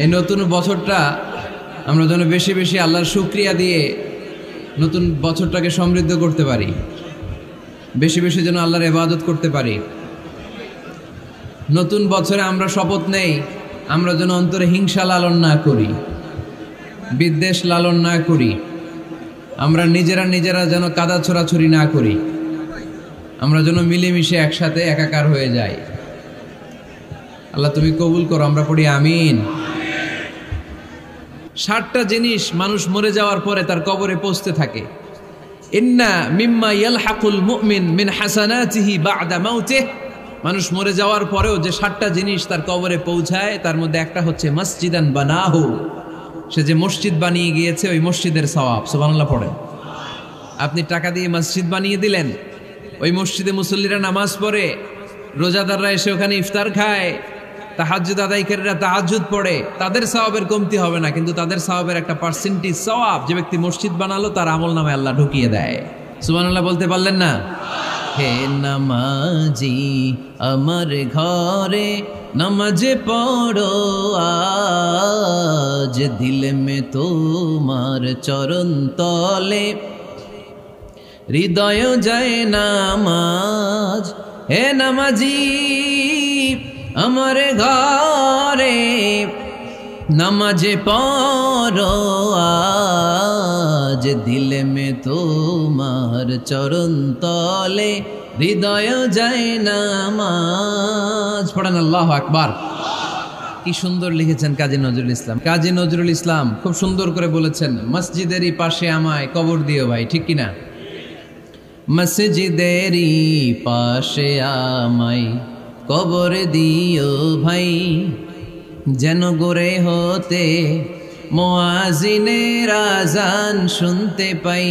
এই নতুন বছরটা আমরা যেন বেশি বেশি আল্লাহর শুকরিয়া দিয়ে নতুন বছরটাকে সমৃদ্ধ করতে পারি, বেশি বেশি যেন আল্লাহর ইবাদত করতে পারি। নতুন বছরে আমরা শপথ নেই আমরা যেন অন্তরে হিংসা লালন না করি, বিদ্বেষ লালন না করি, আমরা নিজেরা যেন কাদা ছোড়াছুরি না করি, আমরা যেন মিলেমিশে একসাথে একাকার হয়ে যাই। আল্লাহ তুমি কবুল করো, আমরা পড়ি আমিন। 60টা জিনিস মানুষ মরে যাওয়ার পরে তার কবরে পৌঁছতে থাকে। ইন্না মিম্মা ইয়ালহাকুল মুমিন মিন হাসানাতিহি বা'দা মাউতিহি, মানুষ মরে যাওয়ার পরেও যে 60টা জিনিস তার কবরে পৌঁছায় তার মধ্যে একটা হচ্ছে মসজিদান বানাহু, সে যে মসজিদ বানিয়ে গিয়েছে ওই মসজিদের সওয়াব। সুবহানাল্লাহ পড়েন। আপনি টাকা দিয়ে মসজিদ বানিয়ে দিলেন, ওই মসজিদে মুসল্লিরা নামাজ পড়ে, রোজাদাররা এসে ওখানে ইফতার খায়, তাহাজ্জুদ আদায়কারীরা তাহাজ্জুদ পড়ে, তাদের সওয়াবের কমতি হবে না, কিন্তু তাদের সওয়াবের একটা পার্সেন্টেজ সওয়াব যে ব্যক্তি মসজিদ বানালো তার আমলনামে আল্লাহ ঢুকিয়ে দেয়। সুবহানাল্লাহ বলতে পারলেন না? হে নামাজি আমার ঘরে নামাজ পড়ো আজ, দিলে মে তোমার চরণ তলে হৃদয় যায় নামাজ। হে নামাজি আমার ঘরে নামাজে পড়ো আজ, দিলে মে তোমার চরণ তলে হৃদয় যায় নামাজ। পড়েন আল্লাহু আকবার। কি সুন্দর লিখেছেন কাজী নজরুল ইসলাম। কাজী নজরুল ইসলাম খুব সুন্দর করে বলেছেন, মসজিদেরই পাশে আমায় কবর দিও ভাই, ঠিক কিনা? মসজিদেরই পাশে আমায় কবর দিও ভাই, যেন গোরে হতে মুয়াজ্জিনের আযান শুনতে পাই।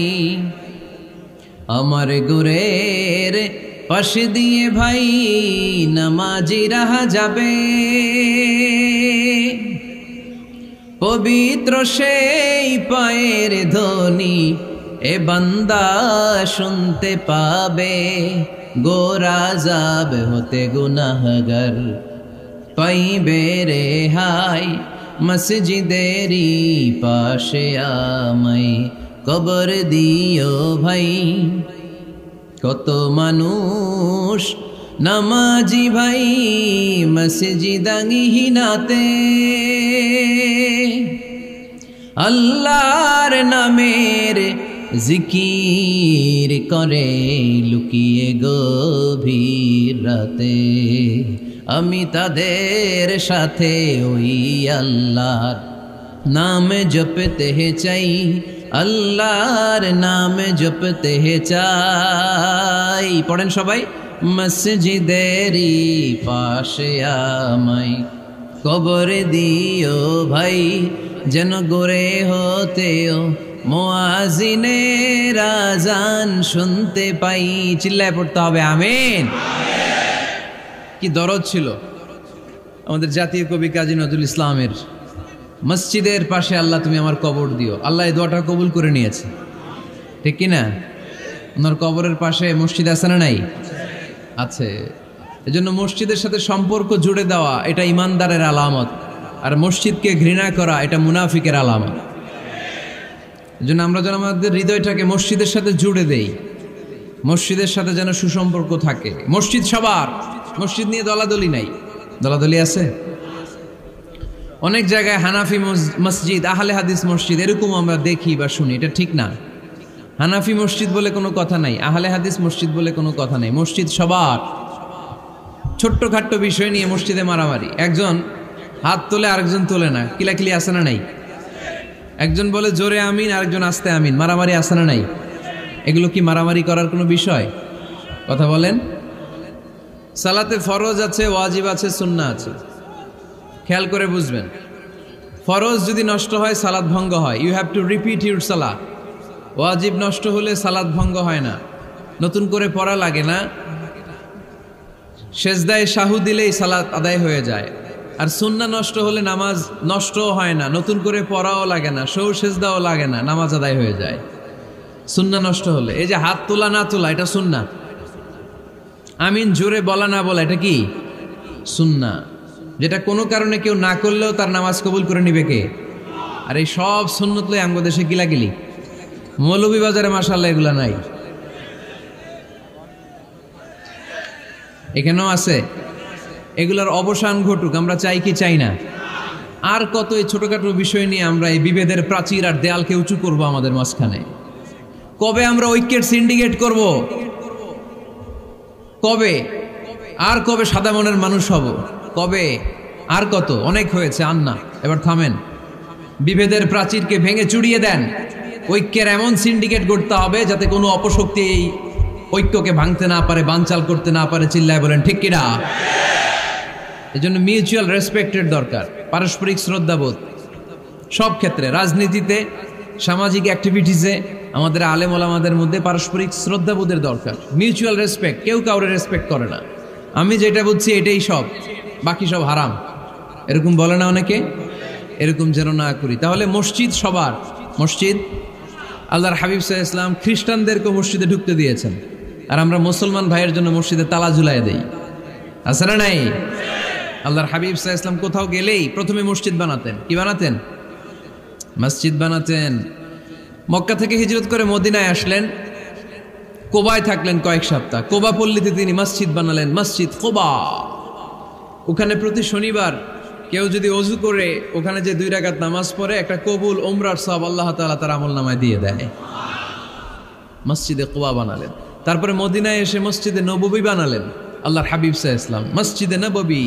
আমার গোরের পাশে দিয়ে ভাই নামাজিরা যাবে, পবিত্র সেই পায়ের ধ্বনি এ বান্দা শুনতে পাবে। গোরা যাব হতে গুনাহগার পাইবে রেহাই, মসজিদেরই পাশে আমায় কবর দিও ভাই। কত মানুষ নামাজি ভাই মসজিদাঙ্গিহীনাতে, আল্লাহর নামের জিকির করে লুকিয়ে গভীর রাতে। আমি তাদের সাথে ওই আল্লাহর নাম জপতে চাই, আল্লাহর নাম জপতে চাই। পড়েন সবাই, মসজিদেরই পাশে আমায় কবর দিও ভাই, যেন গোরে হতেও মুয়াজ্জিনের আযান শুনতে পাই। চিল্লায় পড়তে হবে আমিন। কি দরদ ছিল আমাদের জাতীয় কবি কাজী নজরুল ইসলামের, মসজিদের পাশে আল্লাহ তুমি আমার কবর দিও। আল্লাহ এই দোয়াটা কবুল করে নিয়েছে, ঠিক কিনা? ওনার কবরের পাশে মসজিদ আছে না নাই? আছে। এজন্য মসজিদের সাথে সম্পর্ক জুড়ে দেওয়া এটা ইমানদারের আলামত, আর মসজিদকে ঘৃণা করা এটা মুনাফিকের আলামত। এজন্য আমরা যেন আমাদের হৃদয়টাকে মসজিদের সাথে জুড়ে দেই, মসজিদের সাথে যেন সুসম্পর্ক থাকে। মসজিদ সবার, মসজিদ নিয়ে দলাদলি নাই। দলাদলি আছে অনেক জায়গায়, হানাফি মসজিদ, আহলে হাদিস মসজিদ এরকম আমরা দেখি বা শুনি, এটা ঠিক না। হানাফি মসজিদ বলে কোনো কথা নাই, আহলে হাদিস মসজিদ বলে কোনো কথা নাই। মসজিদ সবার। ছোট্ট খাট্ট বিষয় নিয়ে মসজিদে মারামারি, একজন হাত তোলে আরেকজন তোলে না, কিলাকিলি আছে না নাই? একজন বলে জোরে আমিন, আরেকজন আস্তে আমিন, মারামারি আছে না নাই? এগুলো কি মারামারি করার কোনো বিষয়? কথা বলেন। সালাতে ফরজ আছে, ওয়াজিব আছে, সুন্নাহ আছে। খেয়াল করে বুঝবেন, ফরজ যদি নষ্ট হয় সালাত ভঙ্গ হয়, you have to repeat your সালাত। ওয়াজিব নষ্ট হলে সালাত ভঙ্গ হয় না, নতুন করে পড়া লাগে না, সেজদায় সাহু দিলেই সালাত আদায় হয়ে যায়। আর সুন্নাহ নষ্ট হলে নামাজ নষ্টও হয় না, নতুন করে পড়াও লাগে না, সৌ সেজদাও লাগে না, নামাজ আদায় হয়ে যায়। সুন্নাহ নষ্ট হলে, এই যে হাত তোলা না তোলা এটা সুন্নাহ, আমিন জোরে বলা না বলা এটা কি সুন্নাহ। যেটা কোনো কারণে কেউ না করলেও তার নামাজ কবুল করে নিবে কে? আর এই সব সুন্নত লই আমগো দেশে গিলাগিলি। মৌলভীবাজারে মাশাআল্লাহ এগুলা নাই, এখানেও আছে। এগুলার অবসান ঘটুক, আমরা চাই কি চাই না? আর কত এই ছোটখাটো বিষয় নিয়ে আমরা এই বিভেদের প্রাচীর আর দেয়ালকে উঁচু করব আমাদের মাঝখানে? কবে আমরা ঐক্যের সিন্ডিকেট করব? কবে? আর কবে সাদা মনের মানুষ হব? কবে? আর কত? অনেক হয়েছে, আর না, এবার থামেন। বিভেদের প্রাচীরকে ভেঙে চুড়িয়ে দেন। ঐক্যের এমন সিন্ডিকেট করতে হবে যাতে কোনো অপশক্তি এই ঐক্যকে ভাঙতে না পারে, বানচাল করতে না পারে। চিল্লায় বলেন ঠিক কিনা? এজন্য মিউচুয়াল রেসপেক্টের দরকার, পারস্পরিক শ্রদ্ধাবোধ সব ক্ষেত্রে, রাজনীতিতে, সামাজিক অ্যাক্টিভিটিসে আমাদের আলেম ওলামাদের মধ্যে পারস্পরিক শ্রদ্ধাবোধের দরকার, মিউচুয়াল রেসপেক্ট। কেউ কাউরে রেসপেক্ট করে না, আমি যেটা বুঝছি এটাই সব, বাকি সব হারাম, এরকম বলে না অনেকে? এরকম যেন না করি। তাহলে মসজিদ সবার, মসজিদ আল্লাহর হাবিব সাল্লাল্লাহু আলাইহি ওয়াসাল্লাম খ্রিস্টানদেরকে মসজিদে ঢুকতে দিয়েছেন, আর আমরা মুসলমান ভাইয়ের জন্য মসজিদে তালা ঝুলাই দেই, আছে না নাই? আল্লাহর হাবিব সাল্লাল্লাহু আলাইহি ওয়াসাল্লাম কোথাও গেলেই প্রথমে মসজিদ বানাতেন। কি বানাতেন? মসজিদ বানাতেন। মক্কা থেকে হিজরত করে মদিনায় আসলেন, কোবায় থাকলেন কয়েক সপ্তাহ। কোবা পল্লীতে তিনি মসজিদ বানালেন, মসজিদ কোবা। ওখানে প্রতি শনিবার কেউ যদি ওযু করে ওখানে যে 2 রাকাত নামাজ পড়ে, একটা কবুল উমরার সওয়াব আল্লাহ তাআলা তার আমলনামায় দিয়ে দেয়। মসজিদে কোবা বানালেন। তারপরে মদিনায় এসে মসজিদে নববী বানালেন আল্লাহর হাবিব সাল্লাল্লাহু আলাইহি ওয়াসাল্লাম, মসজিদে নববী।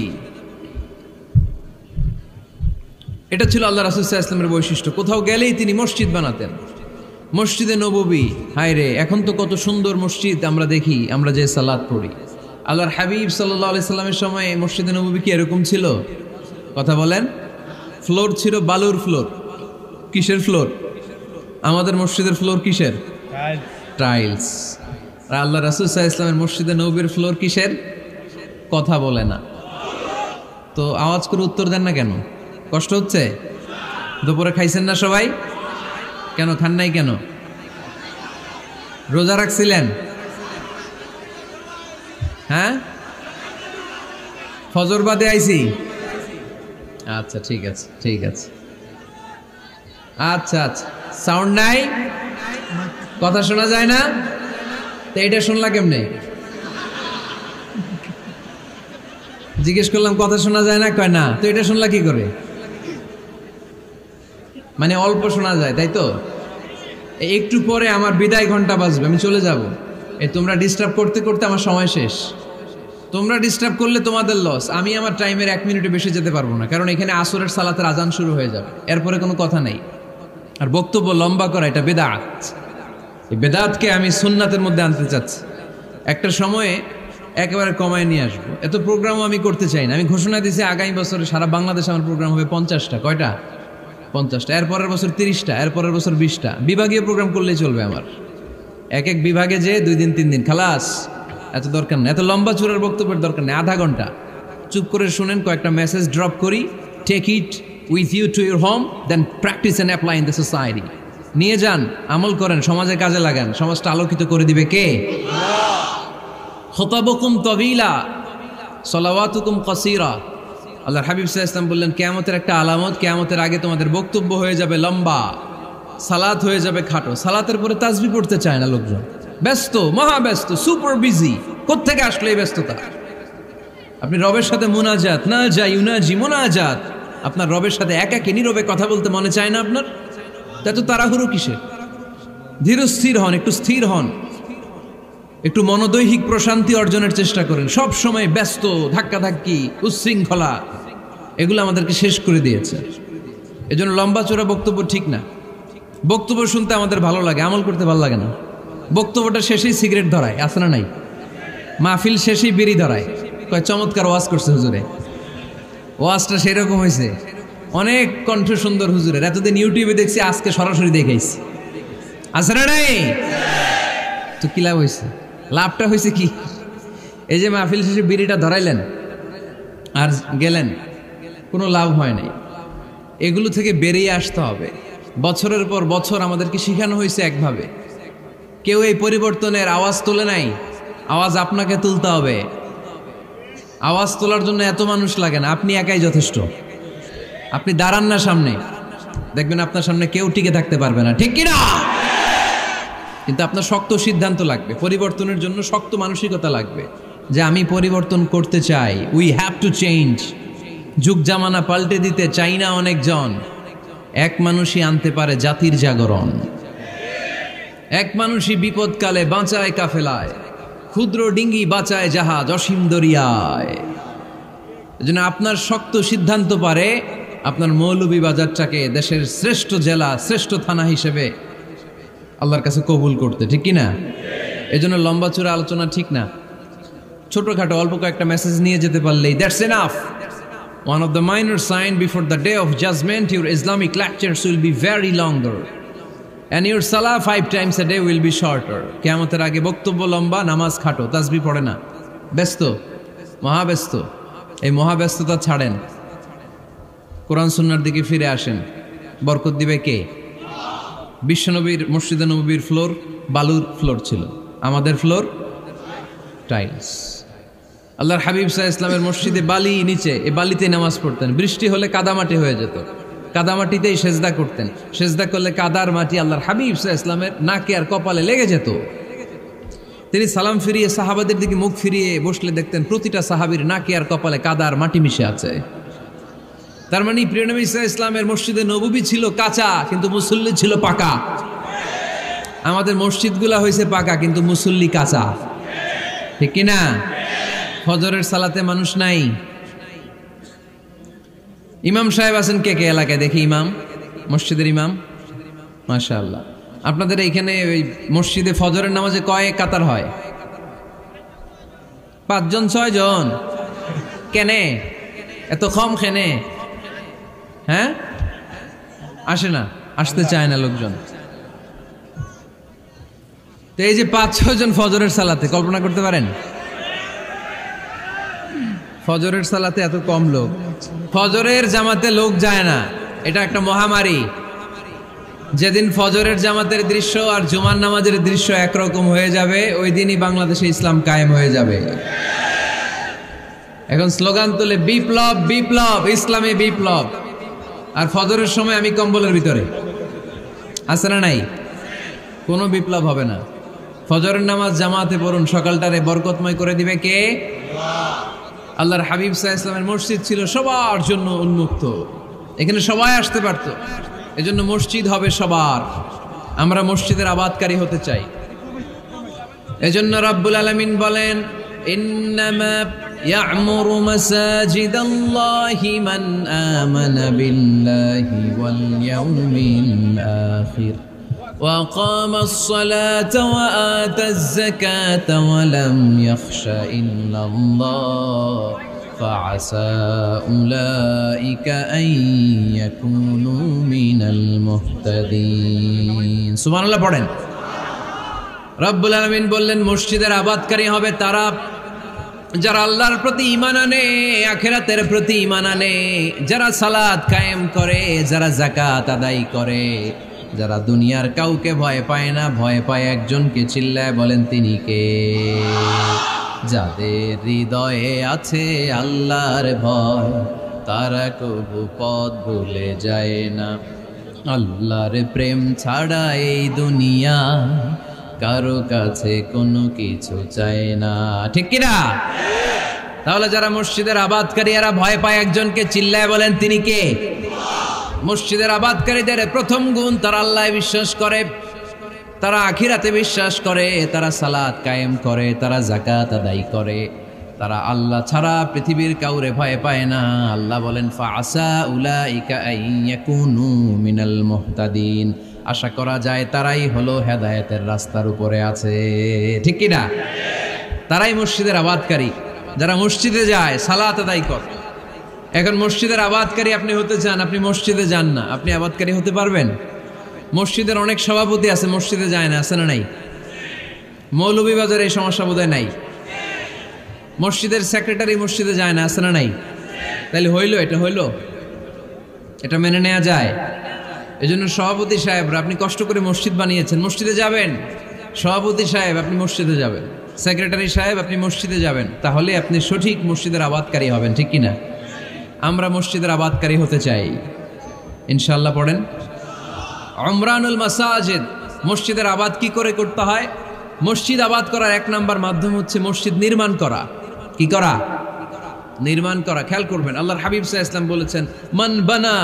এটা ছিল আল্লাহ রাসূল সাল্লাল্লাহু আলাইহি ওয়াসাল্লামের বৈশিষ্ট্য। কোথাও গেলেই তিনি মসজিদ বানাতেন, মসজিদে নববী। হায় রে, এখন তো কত সুন্দর মসজিদ আমরা দেখি, আমরা যে সালাত পড়ি। আল্লাহর হাবিব সাল্লাল্লাহু আলাইহি সাল্লামের সময় মসজিদে নববী কি এরকম ছিল? কথা বলেন। ফ্লোর ছিল বালুর ফ্লোর। কিসের ফ্লোর? আমাদের মসজিদের ফ্লোর কিসের? টাইলস। আর আল্লাহ রাসূল সাল্লাল্লাহু আলাইহি ওয়াসাল্লামের মসজিদে নববীর ফ্লোর কিসের? কথা বলে না তো আওয়াজ করে উত্তর দেন না কেন? কষ্ট হচ্ছে? দুপুরে খাইছেন না সবাই? কেন খান নাই কেন? রোজা রাখছিলেন? হ্যাঁ, ফজর বাদে আইছি। আচ্ছা ঠিক আছে, ঠিক আছে। আচ্ছা আচ্ছা, সাউন্ড নাই, কথা শোনা যায় না? তো এটা শুনলা কেমনে? জিজ্ঞেস করলাম কথা শোনা যায় না, কয় না। তো এটা শুনলা কি করে? মানে অল্প শোনা যায়, তাই তো? একটু পরে আমার বিদায় ঘন্টা বাজবে, আমি চলে যাব। এই তোমরা ডিস্টার্ব করতে করতে আমার সময় শেষ। তোমরা ডিস্টার্ব করলে তোমাদের লস। আমি আমার টাইমের 1 মিনিটে বেশি যেতে পারবো না, কারণ এখানে আসরের সালাতের আজান শুরু হয়ে যাবে, এরপরে কোনো কথা নেই। আর বক্তব্য লম্বা করা এটা বেদাত। এই বেদাতকে আমি সুন্নাতের মধ্যে আনতে চাচ্ছি। একটা সময়ে একেবারে কমায় নিয়ে আসবো। এত প্রোগ্রামও আমি করতে চাই না। আমি ঘোষণা দিয়েছি আগামী বছরে সারা বাংলাদেশে আমার প্রোগ্রাম হবে 50টা। কয়টা? 50টা। এরপরের বছর 30টা, এরপরের বছর 20টা। বিভাগীয় প্রোগ্রাম করলেই চলবে আমার। এক এক বিভাগে যে 2 দিন 3 দিন খালাস। এত দরকার নেই, এত লম্বা চূড়ার বক্তব্যের দরকার নেই। আধা ঘন্টা চুপ করে শুনেন, কয়েকটা মেসেজ ড্রপ করি, take it with you to your home, then practise and apply in the society. নিয়ে যান, আমল করেন, সমাজে কাজে লাগান। সমাজটা আলোকিত করে দিবে কে? খুতাবুকুম তাবিলা সালাওয়াতুকুম কাসীরা। আল্লাহর হাবিব সাল্লাল্লাহু আলাইহি ওয়াসাল্লাম বললেন, কিয়ামতের একটা আলামত, কিয়ামতের আগে তোমাদের বক্তব্য হয়ে যাবে লম্বা, সালাত হয়ে যাবে খাটো। সালাতের পরে তাসবিহ পড়তে চায় না লোকজন, ব্যস্ত, মহা ব্যস্ত, সুপার বিজি। কোত্থেকে আসলে এই ব্যস্ততা? আপনি রবের সাথে মুনাজাত, না যাই ইউনাজি মুনাজাত, আপনার রবের সাথে একাকী নীরবে কথা বলতে মনে চায় না আপনার? এত তাড়াহুড়ো কিসের? ধীর স্থির হন, একটু স্থির হন, একটু মনোদৈহিক প্রশান্তি অর্জনের চেষ্টা করেন। সব সময় ব্যস্ত, ধাক্কাধাক্কি, উচ্ছৃঙ্খলা, এগুলো আমাদেরকে শেষ করে দিয়েছে। এজন্য লম্বা চোরা বক্তব্য ঠিক না। বক্তব্য শুনতে আমাদের ভালো লাগে, আমল করতে ভালো লাগে না। বক্তব্যটা শেষেই সিগারেট ধরায়, আছে না নাই? মাহফিল শেষেই বিড়ি ধরায়, কয় চমৎকার ওয়াজ করছে হুজুরে। ওয়াজটা সেরকম হয়েছে, অনেক কণ্ঠ সুন্দর হুজুরের। এতদিন ইউটিউবে দেখছি, আজকে সরাসরি দেখাইছি, আছে না নাই? তো কি লাভ হয়েছে? লাভটা হয়েছে কি? এই যে মাহফিল শেষে বিড়িটা ধরাইলেন আর গেলেন, কোনো লাভ হয় নাই। এগুলো থেকে বেরিয়ে আসতে হবে। বছরের পর বছর আমাদেরকে শেখানো হয়েছে একভাবে, কেউ এই পরিবর্তনের আওয়াজ তোলে নাই। আওয়াজ আপনাকে তুলতে হবে। আওয়াজ তোলার জন্য এত মানুষ লাগে না, আপনি একাই যথেষ্ট। আপনি দাঁড়ান না সামনে, দেখবেন আপনার সামনে কেউ টিকে থাকতে পারবে না, ঠিক কিনা? কিন্তু আপনার শক্ত সিদ্ধান্ত লাগবে, পরিবর্তনের জন্য শক্ত মানসিকতা লাগবে যে আমি পরিবর্তন করতে চাই। We have to change. যুগ জামানা পাল্টে দিতে চাই না অনেকজন। এক মানুষই আনতে পারে জাতির জাগরণ। এক মানুষই বিপদকালে বাঁচায় কাফেলায়, ক্ষুদ্র ডিঙ্গি বাঁচায় জাহাজ অসীম দরিয়ায়। এজন্য আপনার শক্ত সিদ্ধান্ত পারে আপনার মৌলভীবাজারটাকে দেশের শ্রেষ্ঠ জেলা, শ্রেষ্ঠ থানা হিসেবে আল্লাহর কাছে কবুল করতে, ঠিক কিনা? এজন্য লম্বা চূড়া আলোচনা ঠিক না, ছোটখাটো অল্প কয়েকটা মেসেজ নিয়ে যেতে পারলেই that's enough. One of the minor signs before the day of judgment, your Islamic lectures will be very longer and your salah 5 times a day will be shorter. কিয়ামতের আগে বক্তব্য লম্বা, নামাজ খাটো, তাসবিহ পড়ে না, ব্যস্ত, মহাব্যস্ত। এই মহাব্যস্ততা ছাড়েন, কোরআন সুন্নাহর দিকে ফিরে আসেন। বরকত দিবে কে? বিশ্বনবীর মসজিদে নববীর ফ্লোর বালুর ফ্লোর ছিল, আমাদের ফ্লোর টাইলস। আল্লাহর হাবিব সাল্লাল্লাহু আলাইহি ওয়াসাল্লামের মসজিদে বালি নিচে, এই বালিতেই নামাজ পড়তেন। বৃষ্টি হলে কাদামাটি হয়ে যেত, কাদামাটিতেই সেজদা করতেন। সেজদা করলে কাদার মাটি আল্লাহর হাবিব সাল্লাল্লাহু আলাইহি ওয়াসাল্লামের নাকে আর কপালে লেগে যেত। তিনি সালাম ফিরিয়ে সাহাবাদের দিকে মুখ ফিরিয়ে বসলে দেখতেন প্রতিটা সাহাবীর নাকে আর কপালে কাদার মাটি মিশে আছে। তার মানে প্রিয় নবী সাল্লাল্লাহু আলাইহি ওয়াসাল্লামের মসজিদে নববী ছিল কাঁচা, কিন্তু মুসল্লি ছিল পাকা। আমাদের মসজিদগুলা হয়েছে পাকা, কিন্তু মুসল্লি কাঁচা, ঠিক কিনা? ফজরের সালাতে মানুষ নাই। ইমাম সাহেব আছেন কে কে এলাকায়? দেখি ইমাম, মসজিদের ইমাম, মাশাআল্লাহ। আপনাদের এইখানে ওই মসজিদে ফজরের নামাজে কয় কাতার হয়? 5 জন 6 জন? কেনে এত কম? কেনে? হ্যাঁ, আসে না, আসতে চায় না লোকজন। তো এই যে 5-6 জন ফজরের সালাতে, কল্পনা করতে পারেন ফজরের সালাতে এত কম লোক? ফজরের জামাতে লোক যায় না, এটা একটা মহামারী। যেদিন ফজরের জামাতের দৃশ্য আর জুমার নামাজের দৃশ্য একরকম হয়ে যাবে, ওই দিনই বাংলাদেশে ইসলাম কায়েম হয়ে যাবে। এখন স্লোগান তুলে বিপ্লব বিপ্লব, ইসলামে বিপ্লব। আর ফজরের সময় আমি কম্বলের ভিতরে, আছে না নাই? কোনো বিপ্লব হবে না। ফজরের নামাজ জামাতে পড়ুন, সকালটারে বরকতময় করে দিবে কে? আল্লাহর হাবিব সাল্লাল্লাহু আলাইহি ওয়াসাল্লামের মসজিদ ছিল সবার জন্য উন্মুক্ত, এখানে সবাই আসতে পারত। এজন্য মসজিদ হবে সবার। আমরা মসজিদের আবাদকারী হতে চাই। এজন্য রব্বুল আলামিন বলেন, ইন্নামা ইয়া'মুরু মাসাজিদাল্লাহি মান আমানা বিল্লাহি ওয়াল ইয়াউমিল আখির وأقام الصلاة وآتى الزكاة ولم يخش إلا الله فعسى أولئك أن يكونوا من المهتدين سبحان الله পড়েন। রব্বুল আলামিন বললেন মসজিদের আবাদকারী হবে তারা যারা আল্লাহর প্রতি ঈমান আনে, আখিরাতের প্রতি ঈমান আনে, যারা সালাত কায়েম করে, যারা যাকাত আদায় করে, যারা দুনিয়ার কাউকে ভয় পায় না, ভয় পায় একজনকে। চিল্লায় বলেন তিনি কে? যাদের হৃদয়ে আছে আল্লাহর ভয়, তারা কবু পথ ভুলে যায় না। আল্লাহর প্রেম ছাড়া এই দুনিয়া কারো কাছে কোনো কিছু চায় না, ঠিক কিনা? তাহলে যারা মসজিদের আবাদকারী এরা ভয় পায় একজনকে, চিল্লায় বলেন তিনি কে? মসজিদের আবাদকারীদের প্রথম গুণ, তারা আল্লাহ বিশ্বাস করে, তারা আখিরাতে বিশ্বাস করে, তারা সালাত কায়েম করে, তারা যাকাত আদায় করে, তারা আল্লাহ ছাড়া পৃথিবীর কাউরে ভয় পায় না। আল্লাহ বলেন ফাআসা উলাইকা আইয়াকুনু মিনাল মুহতাদিন, আশা করা যায় তারাই হলো হেদায়েতের রাস্তার উপরে আছে, ঠিক কিনা? তারাই মসজিদের আবাদকারী, যারা মসজিদে যায়, সালাত আদায় করে। এখন মসজিদের আবাদকারী আপনি হতে চান, আপনি মসজিদে যান না, আপনি আবাদকারী হতে পারবেন? মসজিদের অনেক সভাপতি আছে, মসজিদে যায় না, আছে না নাই? মৌলভীবাজারে এই সমস্যা বোধহয় নাই। মসজিদের সেক্রেটারি মসজিদে যায় না, আছে না নাই? তাহলে হইল, এটা হইল, এটা মেনে নেওয়া যায়? এজন্য সভাপতি সাহেবরা, আপনি কষ্ট করে মসজিদ বানিয়েছেন, মসজিদে যাবেন। সভাপতি সাহেব আপনি মসজিদে যাবেন। সেক্রেটারি সাহেব আপনি মসজিদে যাবেন, তাহলে আপনি সঠিক মসজিদের আবাদকারী হবেন, ঠিক কিনা? আমরা মসজিদের আবাদকারী হতে চাই, ইনশাআল্লাহ পড়েন। উমরানুল মাসাজিদ, মসজিদের আবাদ কি করে করতে হয়? মসজিদ আবাদ করার এক নাম্বার মাধ্যম হচ্ছে মসজিদ নির্মাণ করা। কি করা? নির্মাণ করা। খেয়াল করবেন, আল্লাহর হাবিব সাল্লাল্লাহু আলাইহি ওয়াসাল্লাম বলেছেন, মান বানা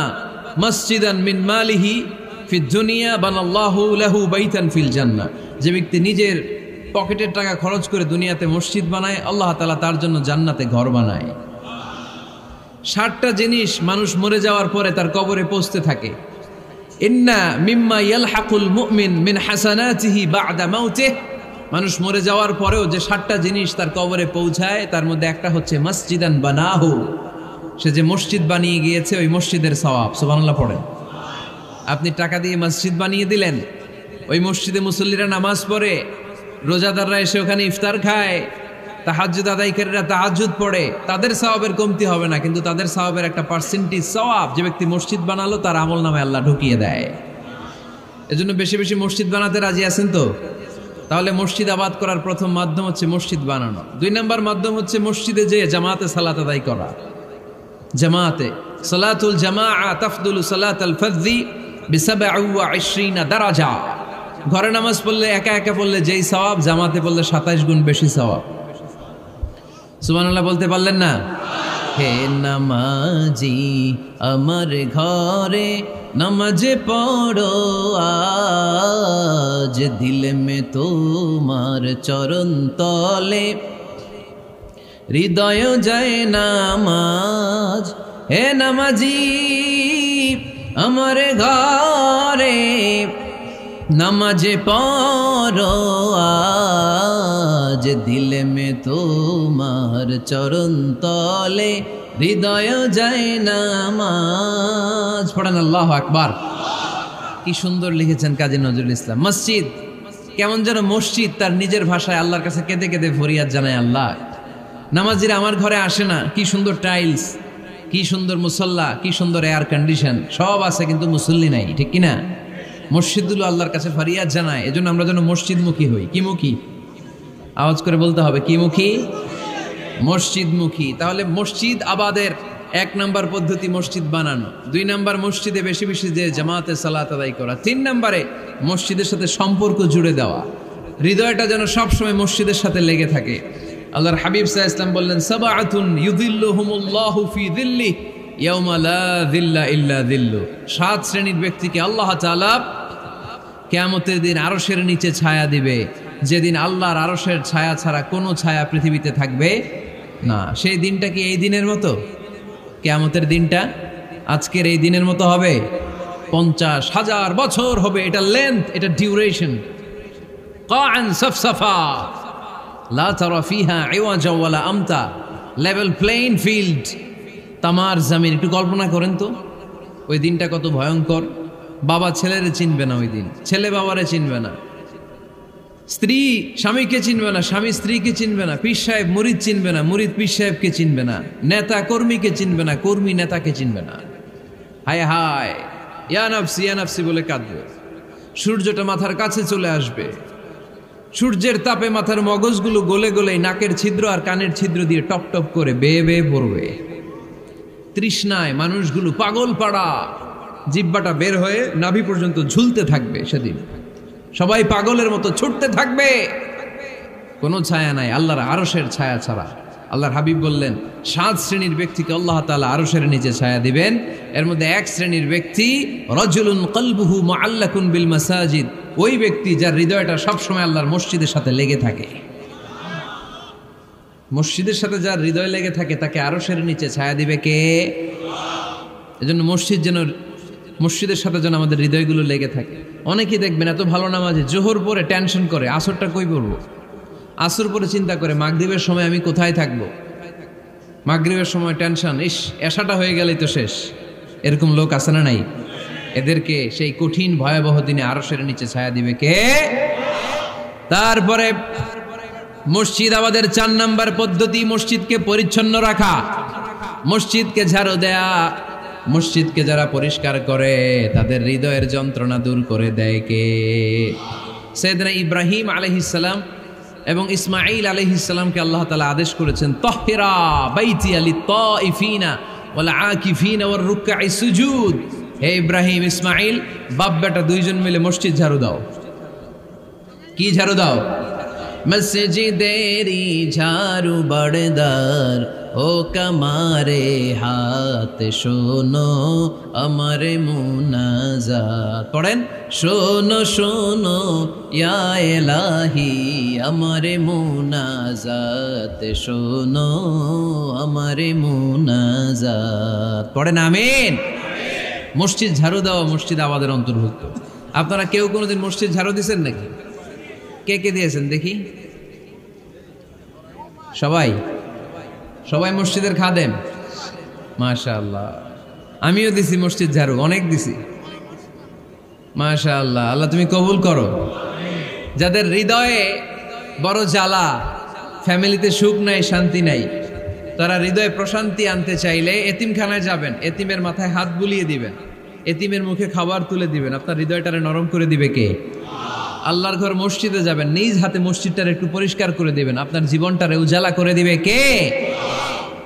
মসজিদান মিন মালিহি ফিদ দুনিয়া বানাল্লাহু লাহু বাইতান ফিল জান্নাহ। যে ব্যক্তি নিজের পকেটের টাকা খরচ করে দুনিয়াতে মসজিদ বানায়, আল্লাহ তাআলা তার জন্য জান্নাতে ঘর বানায়। 60টা জিনিস মানুষ মরে যাওয়ার পরে তার কবরে পৌঁছতে থাকে। ইন্না মিম্মা ইয়ালহাকুল মুমিন মিন হাসানাতিহি বা'দা মাউতিহি, মানুষ মরে যাওয়ার পরেও যে 60টা জিনিস তার কবরে পৌঁছায়, তার মধ্যে একটা হচ্ছে মসজিদান বানাহু, সে যে মসজিদ বানিয়ে গিয়েছে ওই মসজিদের সওয়াব। সুবহানাল্লাহ পড়েন। আপনি টাকা দিয়ে মসজিদ বানিয়ে দিলেন, ওই মসজিদে মুসল্লিরা নামাজ পড়ে, রোজাদাররা এসে ওখানে ইফতার খায়, তাহাজ্জুদ আদায়কারীরা তাহাজ্জুদ পড়ে, তাদের সওয়াবের কমতি হবে না, কিন্তু তাদের সওয়াবের একটা পার্সেন্টেজ সওয়াব যে ব্যক্তি মসজিদ বানালো তার আমলনামায় আল্লাহ ঢুকিয়ে দেয়। এজন্য বেশি বেশি মসজিদ বানাতে রাজি আছেন তো? তাহলে মসজিদ আবাদ করার প্রথম মাধ্যম হচ্ছে মসজিদ বানানো। 2 নম্বর মাধ্যম হচ্ছে মসজিদে যেয়ে জামাতে সালাত আদায় করা। জামাতে সালাতুল জামাআ তাফদুলু সালাতাল ফাযযি বি27 দারাজা। ঘরে নামাজ পড়লে একা একা পড়লে যেই সওয়াব, জামাতে পড়লে 27 গুণ বেশি সওয়াব। সুবহানাল্লাহ বলতে পারলেন না? হে নামাজি আমার ঘরে নামাজে পড়ো আজ, দিল মে তোমার চরণ তলে হৃদয় যায় নামাজ। হে নামাজি আমার ঘরে নামাজে পড়ো আজ, দিল মে তোমার চরণ তলে হৃদয় যায় নামাজ। পড়েন আল্লাহু আকবার। কি সুন্দর লিখেছেন কাজী নজরুল ইসলাম। মসজিদ কেমন যেন মসজিদ তার নিজের ভাষায় আল্লাহর কাছে কেঁদে কেঁদে ফরিয়াদ জানায়, আল্লাহ নামাজিরা আমার ঘরে আসে না, কি সুন্দর টাইলস, কি সুন্দর মুসল্লা, কি সুন্দর এয়ার কন্ডিশন, সব আছে কিন্তু মুসল্লি নাই, ঠিক কিনা? মসজিদগুলো আল্লাহর কাছে ফরিয়াদ জানায়। এজন্য আমরা যেন মসজিদমুখী হই। কি মুখী? আওয়াজ করে বলতে হবে, কি মুখী? মসজিদমুখী। তাহলে মসজিদ আবাদের 1 নম্বর পদ্ধতি মসজিদ বানানো। 2 নম্বর মসজিদে বেশি বেশি যে জামাতে সালাত আদায় করা। 3 নম্বরে মসজিদের সাথে সম্পর্ক জুড়ে দেওয়া, হৃদয়টা যেন সবসময় মসজিদের সাথে লেগে থাকে। আল্লাহর হাবিব সাল্লাল্লাহু আলাইহি ওয়াসাল্লাম বললেন, সাবআতুন ইউযিল্লুহুমুল্লাহু ফি যিল্লিহি ইয়াওমা লা যিল্লা ইল্লা যিল্লু। 7 শ্রেণীর ব্যক্তিকে আল্লাহ তাআলা কিয়ামতের দিন আরশের নিচে ছায়া দিবে, যেদিন আল্লাহর আরশের ছায়া ছাড়া কোনো ছায়া পৃথিবীতে থাকবে না। সেই দিনটা কি এই দিনের মতো? কিয়ামতের দিনটা আজকের এই দিনের মতো হবে? 50,000 বছর হবে। এটা লেন্থ, এটা ডিউরেশন। কাআন সাফসাফা লা তারা ফিহা ইওয়াজা ওয়ালা আমতা, লেভেল প্লেইন ফিল্ড, তামার জমিন। একটু কল্পনা করেন তো ওই দিনটা কত ভয়ঙ্কর। বাবা ছেলেরে চিনবে না ওই দিন, ছেলে বাবারে চিনবে না, স্ত্রী স্বামীকে চিনবে না, স্বামী স্ত্রীকে চিনবে না, পীর সাহেব মুরিদ চিনবে না, মুরিদ পীর সাহেবকে চিনবে না, নেতা কর্মীকে চিনবে না, কর্মী নেতাকে চিনবে না। হায় হায়, ইয়া নাফসি বলে কাঁদবে। সূর্যটা মাথার কাছে চলে আসবে, সূর্যের তাপে মাথার মগজগুলো গলে গলে নাকের ছিদ্র আর কানের ছিদ্র দিয়ে টপ টপ করে বেয়ে বেয়ে পড়বে। তৃষ্ণায় মানুষগুলো পাগল পাড়া, জিহ্বাটা বের হয়ে নাভি পর্যন্ত ঝুলতে থাকবে। সেদিন সবাই পাগলের মতো ছুটতে থাকবে, কোনো ছায়া নাই আল্লাহর আরশের ছায়া ছাড়া। আল্লাহর হাবিব বললেন, 7 শ্রেণীর ব্যক্তিকে আল্লাহ তাআলা আরশের নিচে ছায়া দিবেন। এর মধ্যে 1 শ্রেণীর ব্যক্তি, রাজুলুন কলবুহু মুআল্লাকুন বিল মাসাজিদ, ওই ব্যক্তি যার হৃদয়টা সবসময় আল্লাহর মসজিদের সাথে লেগে থাকে। মসজিদের সাথে যার হৃদয় লেগে থাকে তাকে আরশের নিচে ছায়া দিবে কে? এজন্য মসজিদের সাথে যেন আমাদের হৃদয়গুলো লেগে থাকে। অনেকেই দেখবেন এত ভালো নামাজে, জোহর পরে টেনশন করে আসরটা কই পড়বো, আসর পরে চিন্তা করে মাগরিবের সময় আমি কোথায় থাকবো, মাগরিবের সময় টেনশন, ইস এশাটা হয়ে গেলেই তো শেষ। এরকম লোক আছে না নাই? এদেরকে সেই কঠিন ভয়াবহ দিনে আরশের নিচে ছায়া দিবে কে? তারপরে মসজিদ আমাদের 4 নম্বর পদ্ধতি, মসজিদকে পরিচ্ছন্ন রাখা, মসজিদকে ঝাড়ু দেয়া। মসজিদকে যারা পরিষ্কার করে তাদের হৃদয়ের যন্ত্রণা দূর করে দেয় কে? সাইয়েদনা ইব্রাহিম আলাইহিস সালাম এবং ইসমাঈল আলাইহিস সালামকে আল্লাহ তাআলা আদেশ করেছেন তাহহিরা বাইতিয়া লিত্তাইফিনা ওয়াল আকিফিনা ওয়ার রুকআই সুজুদ। হে ইব্রাহিম, ইসমাঈল, বাপ বেটা দুইজন মিলে মসজিদ ঝাড়ু দাও। কি ঝাড়ু দাও? মসজিদেরি ঝাড়ু বড়দার ও কমারে হাত শোনো আমার মুনাজাত। পড়েন, শোনো শোনো ইয়া ইলাহি আমার মুনাজাত, শোনো আমার মুনাজাত। পড়েন আমিন। মসজিদ ঝাড়ু দেওয়া মসজিদ আমাদের অন্তর্ভুক্ত। আপনারা কেউ কোনোদিন মসজিদ ঝাড়ু দিয়েছেন নাকি? কে কে দিয়েছেন দেখি? সবাই সবাই মসজিদের খাদেম? মাশাআল্লাহ। আমিও দিছি মসজিদ ঝাড়ু, অনেক দিছি। মাশাআল্লাহ, আল্লাহ তুমি কবুল করো। যাদের হৃদয়ে বড় জ্বালা, ফ্যামিলিতে সুখ নাই, শান্তি নাই, তারা হৃদয়ে প্রশান্তি আনতে চাইলে এতিমখানায় যাবেন, এতিমের মাথায় হাত বুলিয়ে দিবেন, এতিমের মুখে খাবার তুলে দিবেন। আপনার হৃদয়টারে নরম করে দিবে কে? আল্লাহর ঘর মসজিদে যাবেন, নিজ হাতে মসজিদটারে একটু পরিষ্কার করে দিবেন, আপনার জীবনটারে উজালা করে দিবে কে?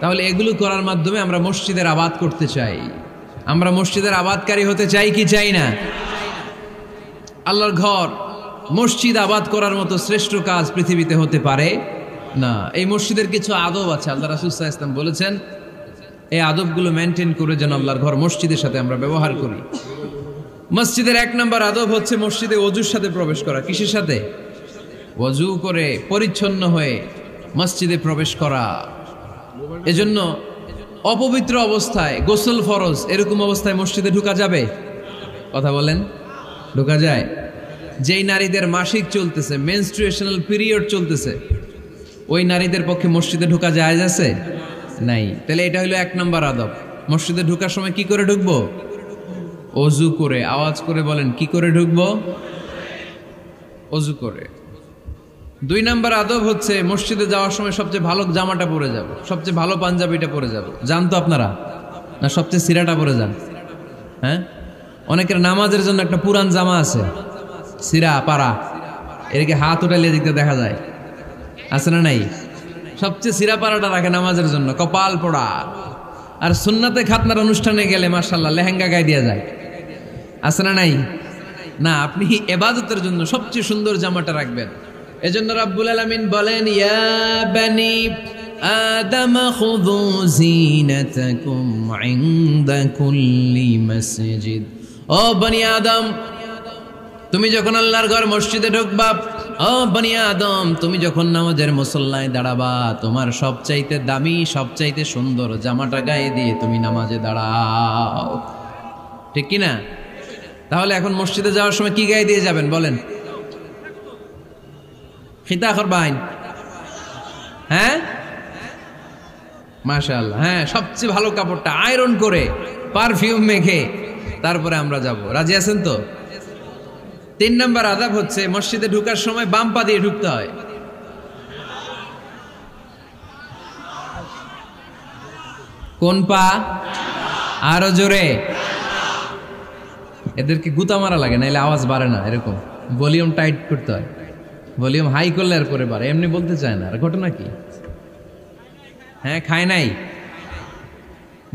তাহলে এগুলো করার মাধ্যমে আমরা মসজিদের আবাদ করতে চাই। আমরা মসজিদের আবাদকারী হতে চাই কি চাই না? আল্লাহর ঘর মসজিদ আবাদ করার মতো শ্রেষ্ঠ কাজ পৃথিবীতে হতে পারে না। এই মসজিদের কিছু আদব আছে, আল্লাহ রাসূল সাল্লাল্লাহু আলাইহি ওয়াসাল্লাম বলেছেন এই আদবগুলো মেনটেন করে যেন আল্লাহর ঘর মসজিদের সাথে আমরা ব্যবহার করি। মসজিদের 1 নম্বর আদব হচ্ছে মসজিদে ওযুর সাথে প্রবেশ করা। কিসের সাথে? ওযু করে পরিচ্ছন্ন হয়ে মসজিদে প্রবেশ করা। এজন্য অপবিত্র অবস্থায় গোসল ফরজ, এরকম অবস্থায় মসজিদে ঢোকা যাবে? কথা বলেন, ঢোকা যায়? যেই নারীদের মাসিক চলতেছে, মেনস্ট্রুয়েশনাল পিরিয়ড চলতেছে, ওই নারীদের পক্ষে মসজিদে ঢোকা জায়েজ আছে? নাই। তাহলে এটা হলো 1 নম্বর আদব। মসজিদে ঢোকার সময় কি করে ঢুকবো? ওযু করে। আওয়াজ করে বলেন, কি করে ঢুকবো? ওযু করে। 2 নম্বর আদব হচ্ছে মসজিদে যাওয়ার সময় সবচেয়ে ভালো জামাটা পরে যাব, সবচেয়ে ভালো পাঞ্জাবিটা পরে যাব। জান তো আপনারা? না সবচেয়ে সিরাটা পরে যান? হ্যাঁ, অনেকের নামাজের জন্য একটা পুরান জামা আছে, সিরা পাড়া, এদিকে হাত উঠাইলে দিতে দেখা যায়, আছে না নাই? সবচেয়ে সিরা পাড়াটা রাখে নামাজের জন্য, কপাল পোড়া। আর সুন্নাতে খাতনার অনুষ্ঠানে গেলে মাশাআল্লাহ লেহেঙ্গা গায়ে দেওয়া যায়, আছে না নাই? না, আপনি ইবাদতের জন্য সবচেয়ে সুন্দর জামাটা রাখবেন। এজন্য রাব্বুল আলামিন বলেন, ইয়া বানি আদম খুযু জিনাতাকুম ইনদা কুল্লি মসজিদ। ও বনি আদম, তুমি যখন আল্লাহর ঘর মসজিদে ঢুকবা, ও বনি আদম, তুমি যখন নামাজের মুসল্লায় দাঁড়াবা, তোমার সবচাইতে দামি, সবচাইতে সুন্দর জামাটা গায়ে দিয়ে তুমি নামাজে দাঁড়াও। ঠিক কি না? তাহলে এখন মসজিদে যাওয়ার সময় কি গায়ে দিয়ে যাবেন বলেন? খিতা করবাইন? হ্যাঁ, মাশাআল্লাহ। হ্যাঁ, সবচেয়ে ভালো কাপড়টা আয়রন করে পারফিউম মেখে তারপরে আমরা যাব। রাজি আছেন তো? 3 নম্বর আদব হচ্ছে মসজিদে ঢোকার সময় বাম পা দিয়ে ঢুকতে হয়। কোন পা? আরো জোরে। এদেরকে গুতা মারা লাগে, নাইলে আওয়াজ বাড়ে না। এরকম ভলিউম টাইট করতে হয়, ভলিউম হাই করলে আর পরে বাড়ে, এমনি বলতে চায় না। আর ঘটনা কি? হ্যাঁ, খায় নাই।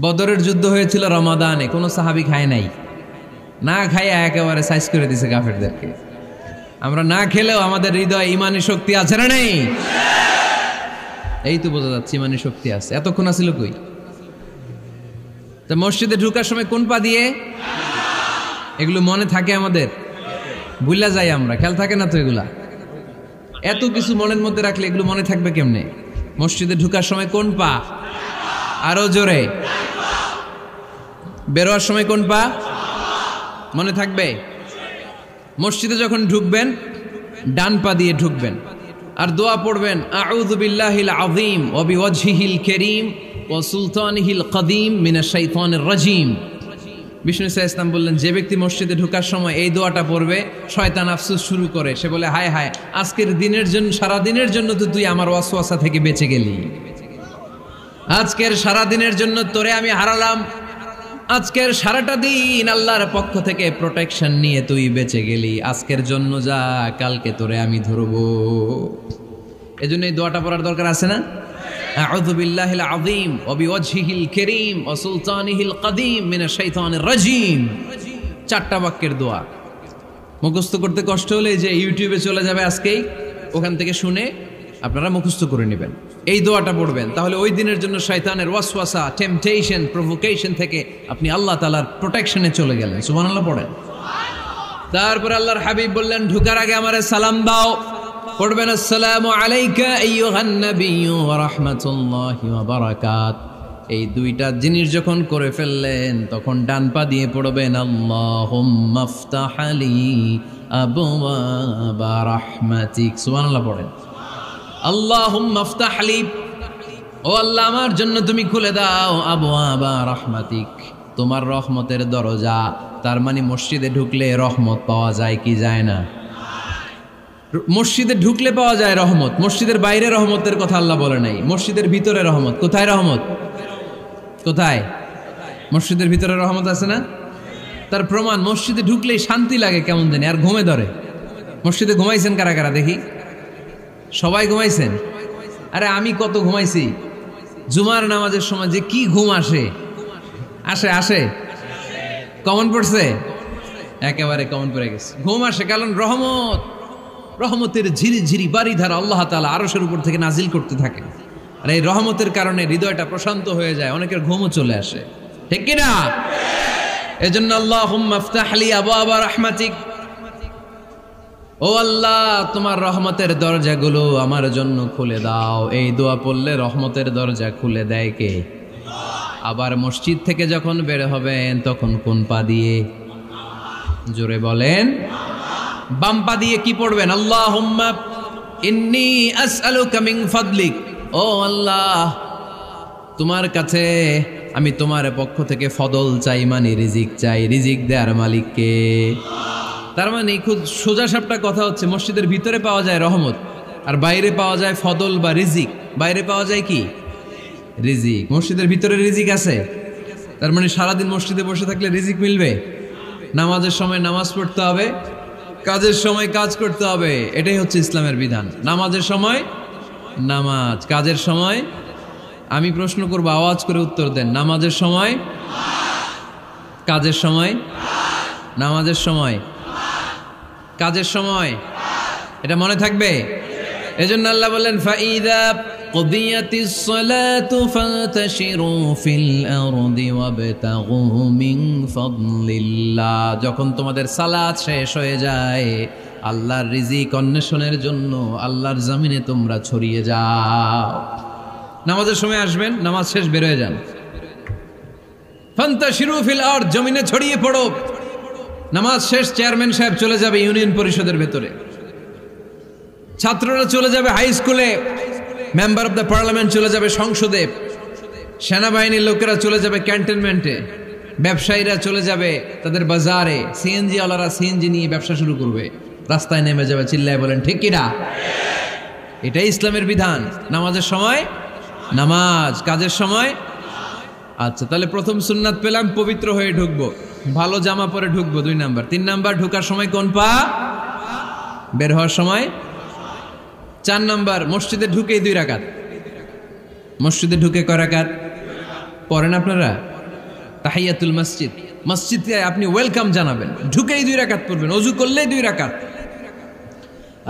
বদরের যুদ্ধ হয়েছিল রমাদানে, কোনো সাহাবী খায় নাই, না খাইয়া একেবারে সাইজ করে দিছে কাফেরদেরকে। আমরা না খেলেও আমাদের হৃদয়ে ইমানি শক্তি আছে না নেই? এই তো বোঝা যাচ্ছে ইমানি শক্তি আছে। এতক্ষণ আছিল কই? তো মসজিদে ঢোকার সময় কোন পা দিয়ে? এগুলো মনে থাকে আমাদের? ভুলা যাই আমরা, খেয়াল থাকে না তো এগুলা। এত কিছু মনের মধ্যে রাখলে এগুলো মনে থাকবে কেমনে? মসজিদে ঢোকার সময় কোন পা? আরো জোরে। বেরোয়ার সময় কোন পা? মনে থাকবে? মসজিদে যখন ঢুকবেন ডান পা দিয়ে ঢুকবেন, আর দোয়া পড়বেন, আউযু বিল্লাহিল আযীম ওয়া বিওয়াজহিল কারীম ওয়া সুলতানিহিল কদীম মিনাশ শাইতানির রাজীম। বিষ্ণু সাল্লাল্লাহু আলাইহি ওয়াসাল্লাম বললেন, যে ব্যক্তি মসজিদে ঢোকার সময় এই দোয়াটা পড়বে, শয়তান আফসোস শুরু করে, সে বলে, হায় হায়, আজকের দিনের জন্য, সারা দিনের জন্য তো তুই আমার ওয়াসওয়াসা থেকে বেঁচে গেলি, আজকের সারা দিনের জন্য তোরে আমি হারালাম, আজকের সারাটা দিন আল্লাহর পক্ষ থেকে প্রোটেকশন নিয়ে তুই বেঁচে গেলি, আজকের জন্য যা, কালকে তোরে আমি ধরবো। এজন্য এই দোয়াটা পড়ার দরকার আছে না? আউযু বিল্লাহিল আযীম ওয়া বিওয়াজহিল কারীম ওয়া সুলতানিহিল কাদীম মিনাশ শাইতানির রাজীম। 4টা বাক্যের দোয়া। মুখস্থ করতে কষ্ট হলে যে ইউটিউবে চলে যাবে আজকেই, ওখান থেকে শুনে আপনারা মুখস্থ করে নেবেন, এই দোয়াটা পড়বেন। তাহলে ওই দিনের জন্য শয়তানের ওয়াসওয়াসা, টেম্পটেশন, প্রভোকেশন থেকে আপনি আল্লাহ তাআলার প্রোটেকশনে চলে গেলেন। সুবহানাল্লাহ পড়েন। তারপর আল্লাহর হাবিব বললেন, ঢোকার আগে আমারে সালাম দাও। পড়বেন, আসসালামু আলাইকা আইয়ুহান নাবিয়্যু ওয়া রাহমাতুল্লাহি ওয়া বারাকাত। এই 2টা জিনিস যখন করে ফেললেন, তখন ডান পা দিয়ে পড়বেন, আল্লাহুম্মা আফতাহ লি আবওয়াবা রাহমাতিক। সুবহানাল্লাহ পড়েন। আল্লাহুম্মা আফতাহ লি, ও আল্লাহ আমার জন্য তুমি খুলে দাও আবওয়াবা রাহমাতিক, তোমার রহমতের দরজা। তার মানে মসজিদে ঢুকলে রহমত পাওয়া যায় কি যায় না? মসজিদে ঢুকলে পাওয়া যায় রহমত, মসজিদের বাইরে রহমতের কথা আল্লাহ বলে নাই। মসজিদের ভিতরে রহমত। কোথায় রহমত? কোথায়? মসজিদের ভিতরে রহমত আছে না? তার প্রমাণ, মসজিদে ঢুকলেই শান্তি লাগে কেমন জানি, আর ঘুমে ধরে। মসজিদে ঘুমাইছেন কারা কারা দেখি? সবাই ঘুমাইছেন? আরে আমি কত ঘুমাইছি। জুমার নামাজের সময় যে কি ঘুম আসে, আসে আসে কমন পড়ছে, একেবারে কমন পড়ে গেছে। ঘুম আসে কারণ রহমতের ঝিরি ঝিরি বাড়ি ধারা আল্লাহ তাআলা আরশের উপর থেকে নাজিল করতে থাকে। আর এই রহমতের কারণে হৃদয়টা প্রশান্ত হয়ে যায়, অনেকের ঘুমও চলে আসে, ঠিক কিনা? এজন্য আল্লাহুম্মা আফতাহ লি আবওয়াবা রাহমাতিক, ও আল্লাহ তোমার রহমতের দরজাগুলো আমার জন্য খুলে দাও। এই দোয়া পড়লে রহমতের দরজা খুলে দেয় কে? আবার মসজিদ থেকে যখন বের হবেন তখন কোন পা দিয়ে? জোরে বলেন। বাম পা দিয়ে কি পড়বেন? আল্লাহুম্মা ইন্নী আসআলুকা মিন ফাদলিক, ও আল্লাহ তোমার কাছে আমি তোমার পক্ষ থেকে ফদল চাই, মানে রিজিক চাই। রিজিক দেয়ার মালিক কে? তার মানে খুব সোজা সাপটা কথা হচ্ছে, মসজিদের ভিতরে পাওয়া যায় রহমত, আর বাইরে পাওয়া যায় ফদল বা রিজিক। বাইরে পাওয়া যায় কি? রিজিক। মসজিদের ভিতরে রিজিক আছে। তার মানে সারাদিন মসজিদে বসে থাকলে রিজিক মিলবে? নামাজের সময় নামাজ পড়তে হবে, কাজের সময় কাজ করতে হবে। এটাই হচ্ছে ইসলামের বিধান। নামাজের সময় নামাজ, কাজের সময়। আমি প্রশ্ন করব, আওয়াজ করে উত্তর দেন। নামাজের সময়, কাজের সময়, নামাজের সময়, কাজের সময়। এটা মনে থাকবে। এজন্য আল্লাহ বললেন, ফাইদা কুদিয়াতিস সালাতু ফান্তাশিরু ফিল আরদি ওয়াবতাগু মিন ফাদলিল্লাহ। যখন তোমাদের সালাত শেষ হয়ে যায়, আল্লাহর রিজিক অন্বেষণের জন্য আল্লাহর জমিনে তোমরা ছড়িয়ে যাও। নামাজের সময় আসবেন, নামাজ শেষ বের হয়ে যান। ফান্তাশিরু ফিল আরদ, জমিনে ছড়িয়ে পড়ো। নামাজ শেষ, চেয়ারম্যান সাহেব চলে যাবে ইউনিয়ন পরিষদের ভেতরে, ছাত্ররা চলে যাবে হাই স্কুলে, মেম্বার অব দ্য পার্লামেন্ট চলে যাবে সংসদে, সেনাবাহিনীর লোকেরা চলে যাবে ক্যান্টনমেন্টে, ব্যবসায়ীরা চলে যাবে তাদের বাজারে, সিএনজি ওয়ালারা সিএনজি নিয়ে ব্যবসা শুরু করবে, রাস্তায় নেমে যাবে। চিল্লায় বলেন ঠিক কিনা? এটাই ইসলামের বিধান। নামাজের সময় নামাজ, কাজের সময়। আচ্ছা, তাহলে প্রথম সুন্নাত পেলাম, পবিত্র হয়ে ঢুকবো, ভালো জামা পরে ঢুকবো। 2 নাম্বার। 3 নাম্বার, ঢোকার সময় কোন পা? বের হওয়ার সময়। 4 নাম্বার, মসজিদে ঢুকেই 2 রাকাত। মসজিদে ঢুকে কয় রাকাত পড়েন আপনারা? তাহিয়াতুল মসজিদ। মসজিদে আপনি ওয়েলকাম জানাবেন, ঢুকেই 2 রাকাত পড়বেন, ওযু করলেই 2 রাকাত।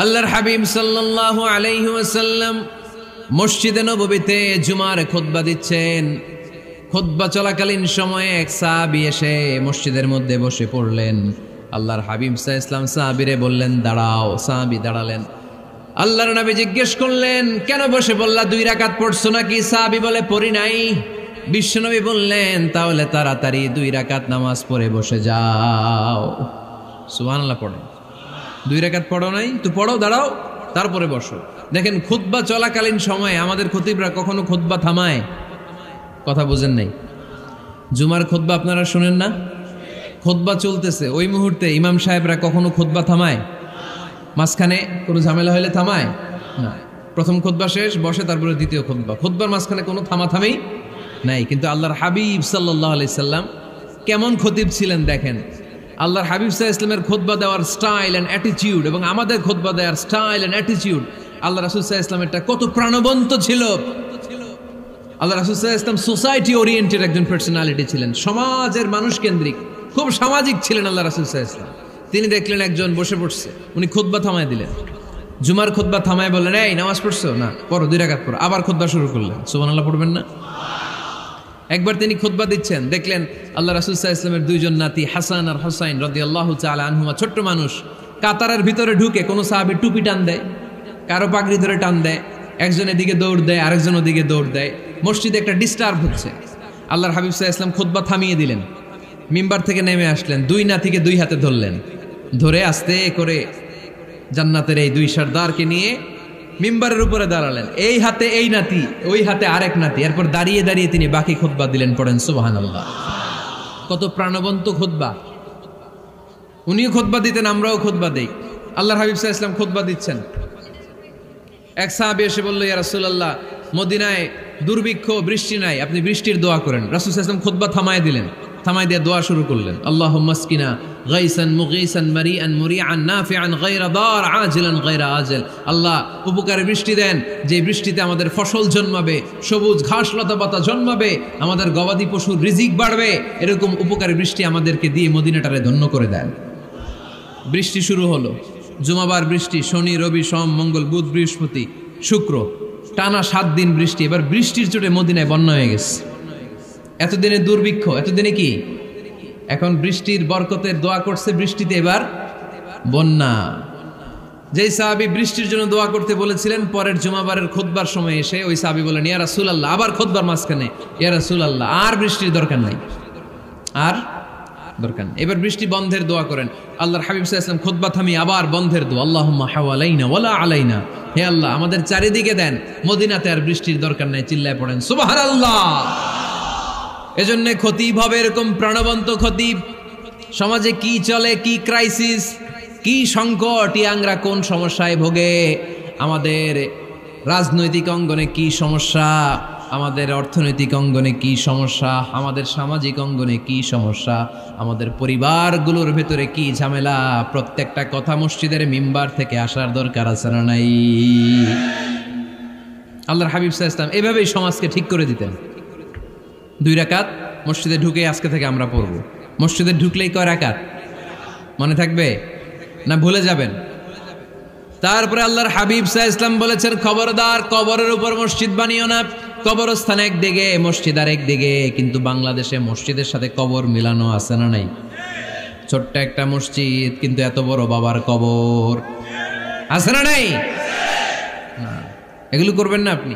আল্লাহর হাবিব সাল্লাল্লাহু আলাইহি ওয়াসাল্লাম মসজিদে নববীতে জুমার খুতবা দিচ্ছেন। খুতবা চলাকালীন সময়ে এক সাহাবী এসে মসজিদের মধ্যে বসে পড়লেন। আল্লাহর হাবিব সাল্লাল্লাহু আলাইহি ওয়াসাল্লাম সাহাবীরে বললেন, দাঁড়াও। সাহাবী দাঁড়ালেন। আল্লাহর নবী জিজ্ঞেস করলেন, কেন বসে বললা? 2 রাকাত পড়ছো নাকি? সাহাবী বলে, পড়ি নাই। বিশ্বনবী বললেন, তাহলে তাড়াতাড়ি 2 রাকাত নামাজ পড়ে বসে যাও। সুবহানাল্লাহ পড়েন। 2 রাকাত পড়ো নাই তো পড়ো, দাঁড়াও, তারপরে বসো। দেখেন, খুতবা চলাকালীন সময়ে আমাদের খতিবরা কখনো খুতবা থামায়? কথা বুঝেন নাই? জুমার খুতবা আপনারা শুনেন না? খুতবা চলতেছে, ওই মুহূর্তে ইমাম সাহেবরা কখনো খুতবা থামায়? মাঝখানে কোনো ঝামেলা হলে থামায় না। প্রথম খুতবা শেষ, বসে, তারপরে দ্বিতীয় খুতবা। খুতবার মাঝখানে কোনো থামাথামি নাই। কিন্তু আল্লাহর হাবিব সাল্লাল্লাহু আলাইহি সাল্লাম কেমন খতিব ছিলেন দেখেন। আল্লাহর হাবিব সাল্লাল্লাহু আলাইহি সাল্লামের খুতবা দেওয়ার স্টাইল অ্যান্ড অ্যাটিটিউড এবং আমাদের খুতবা দেওয়ার স্টাইল অ্যান্ড অ্যাটিটিউড আল্লাহ রাসূল সাল্লাল্লাহু আলাইহি ওয়াসাল্লামেরটা কত প্রাণবন্ত ছিল। আল্লাহ রাসূল সাল্লাল্লাহু আলাইহি ওয়াসাল্লাম সোসাইটি ওরিয়েন্টেড একজন পার্সোনালিটি ছিলেন, সমাজের মানুষ কেন্দ্রিক, খুব সামাজিক ছিলেন আল্লাহ রাসূল সাল্লাল্লাহু আলাইহি ওয়াসাল্লাম। তিনি দেখলেন একজন বসে পড়ছে, উনি খুতবা থামায় দিলেন, জুমার খুতবা থামায় বললেন, এই নামাজ পড়ছো না, পড়ো 2 রাকাত পড়ো। আবার খুতবা শুরু করলেন, সুবহানাল্লাহ পড়বেন না? একবার তিনি খুতবা দিচ্ছেন, দেখলেন আল্লাহ রাসূল সাল্লাল্লাহু আলাইহি ওয়াসাল্লামের 2 জন নাতি হাসান আর হুসাইন রাদিয়াল্লাহু তাআলা আনহুমা, ছোট্ট মানুষ, কাতারের ভিতরে ঢুকে কোনো সাহাবী টুপি টান দেয়, কারো পাগড়ি ধরে টান দেয়, একজন এদিকে দৌড় দেয়, আরেকজন ওদিকে দৌড় দেয়। মসজিদে একটা ডিস্টার্ব হচ্ছে। আল্লাহর হাবিব সাল্লাল্লাহু আলাইহি ওয়াসাল্লাম খুতবা থামিয়ে দিলেন, মিম্বার থেকে নেমে আসলেন, 2 নাতিকে 2 হাতে ধরলেন, ধরে আস্তে করে জান্নাতের এই 2 সর্দারকে নিয়ে মিম্বারের উপরে দাঁড়ালেন। এই হাতে এই নাতি, ওই হাতে আরেক নাতি। এরপর দাঁড়িয়ে দাঁড়িয়ে তিনি বাকি খুতবা দিলেন। পড়েন সুবহানাল্লাহ। কত প্রাণবন্ত খুতবা। উনিও খুতবা দিতেন, আমরাও খুতবা দেই। আল্লাহর হাবিব সাল্লাল্লাহু আলাইহি ওয়াসাল্লাম খুতবা দিচ্ছেন, এক সাহাবী এসে বলল, ইয়া রাসূলুল্লাহ, মদিনায় দুর্ভিক্ষ, বৃষ্টি নাই, আপনি বৃষ্টির দোয়া করেন। রাসূল সাল্লাল্লাহু আলাইহি ওয়াসাল্লাম খুতবা থামায় দিলেন, থামায় দিয়ে দোয়া শুরু করলেন, আল্লাহুম্মা আসকিনা গাইসান মুগীসান মারিআন মুরিআন নাফিআন গায়রা দার আজিলান গায়রা আজল। আল্লাহ, উপকারী বৃষ্টি দেন, যে বৃষ্টিতে আমাদের ফসল জন্মাবে, সবুজ ঘাস লতা পাতা জন্মাবে, আমাদের গবাদি পশুর রিজিক বাড়বে, এরকম উপকারী বৃষ্টি আমাদেরকে দিয়ে মদিনাটারে ধন্য করে দেন। বৃষ্টি শুরু হলো, জুমাবার বৃষ্টি, শনি রবি সোম মঙ্গল বুধ বৃহস্পতি শুক্র, টানা 7 দিন বৃষ্টি। এবার বৃষ্টির চোটে মদিনায় বন্যা হয়ে গেছে। এতদিনে দুর্ভিক্ষ, এতদিনে কি, এখন বৃষ্টির বরকতের দোয়া করছে, বৃষ্টিতে এবার বন্যা। যেই সাহাবী বৃষ্টির জন্য দোয়া করতে বলেছিলেন, পরের জুমাবারের খুতবার সময় এসে ওই সাহাবী বলেন, ইয়া রাসূলুল্লাহ, আবার খুতবার মাঝখানে, ইয়া রাসূলুল্লাহ, আর বৃষ্টির দরকার নাই, আর দরকার নেই, এবার বৃষ্টি বন্ধের দোয়া করেন। আল্লাহর হাবিব সাল্লাল্লাহু আলাইহি ওয়াসাল্লাম খুতবা থামিয়ে আবার বন্ধের দোয়া, আল্লাহুম্মা হাওয়ালাইনা ওয়ালা আলাইনা, হে আল্লাহ আমাদের চারিদিকে দেন, মদিনাতে আর বৃষ্টির দরকার নাই। চিল্লায় পড়েন সুবহানাল্লাহ। এজন্য খতিব হবে এরকম প্রাণবন্ত খতিব। সমাজে কি চলে, কি ক্রাইসিস, কি সংকট, ইয়াংরা কোন সমস্যায় ভোগে, আমাদের রাজনৈতিক অঙ্গনে কি সমস্যা, আমাদের অর্থনৈতিক অঙ্গনে কি সমস্যা, আমাদের সামাজিক অঙ্গনে কি সমস্যা, আমাদের পরিবারগুলোর ভেতরে কি ঝামেলা, প্রত্যেকটা কথা মসজিদের মিম্বার থেকে আসার দরকার আছে না নাই? আল্লাহর হাবিব সাল্লাল্লাহু আলাইহি ওয়াসাল্লাম এভাবেই সমাজকে ঠিক করে দিতেন। 2 রাকাত মসজিদে ঢুকে আজকে থেকে আমরা পড়ব। মসজিদে ঢুকলেই কয় রাকাত মনে থাকবে না ভুলে যাবেন? তারপরে আল্লাহর হাবিব সাল্লাল্লাহু আলাইহি ওয়াসাল্লাম বলেছেন, খবরদার কবরের উপর মসজিদ বানিও না। কবরস্থান একদিকে, মসজিদ আর একদিকে। কিন্তু বাংলাদেশে মসজিদের সাথে কবর মিলানো আছে না নাই? ছোট্ট একটা মসজিদ, কিন্তু এত বড় বাবার কবর আছে না নাই? এগুলো করবেন না আপনি।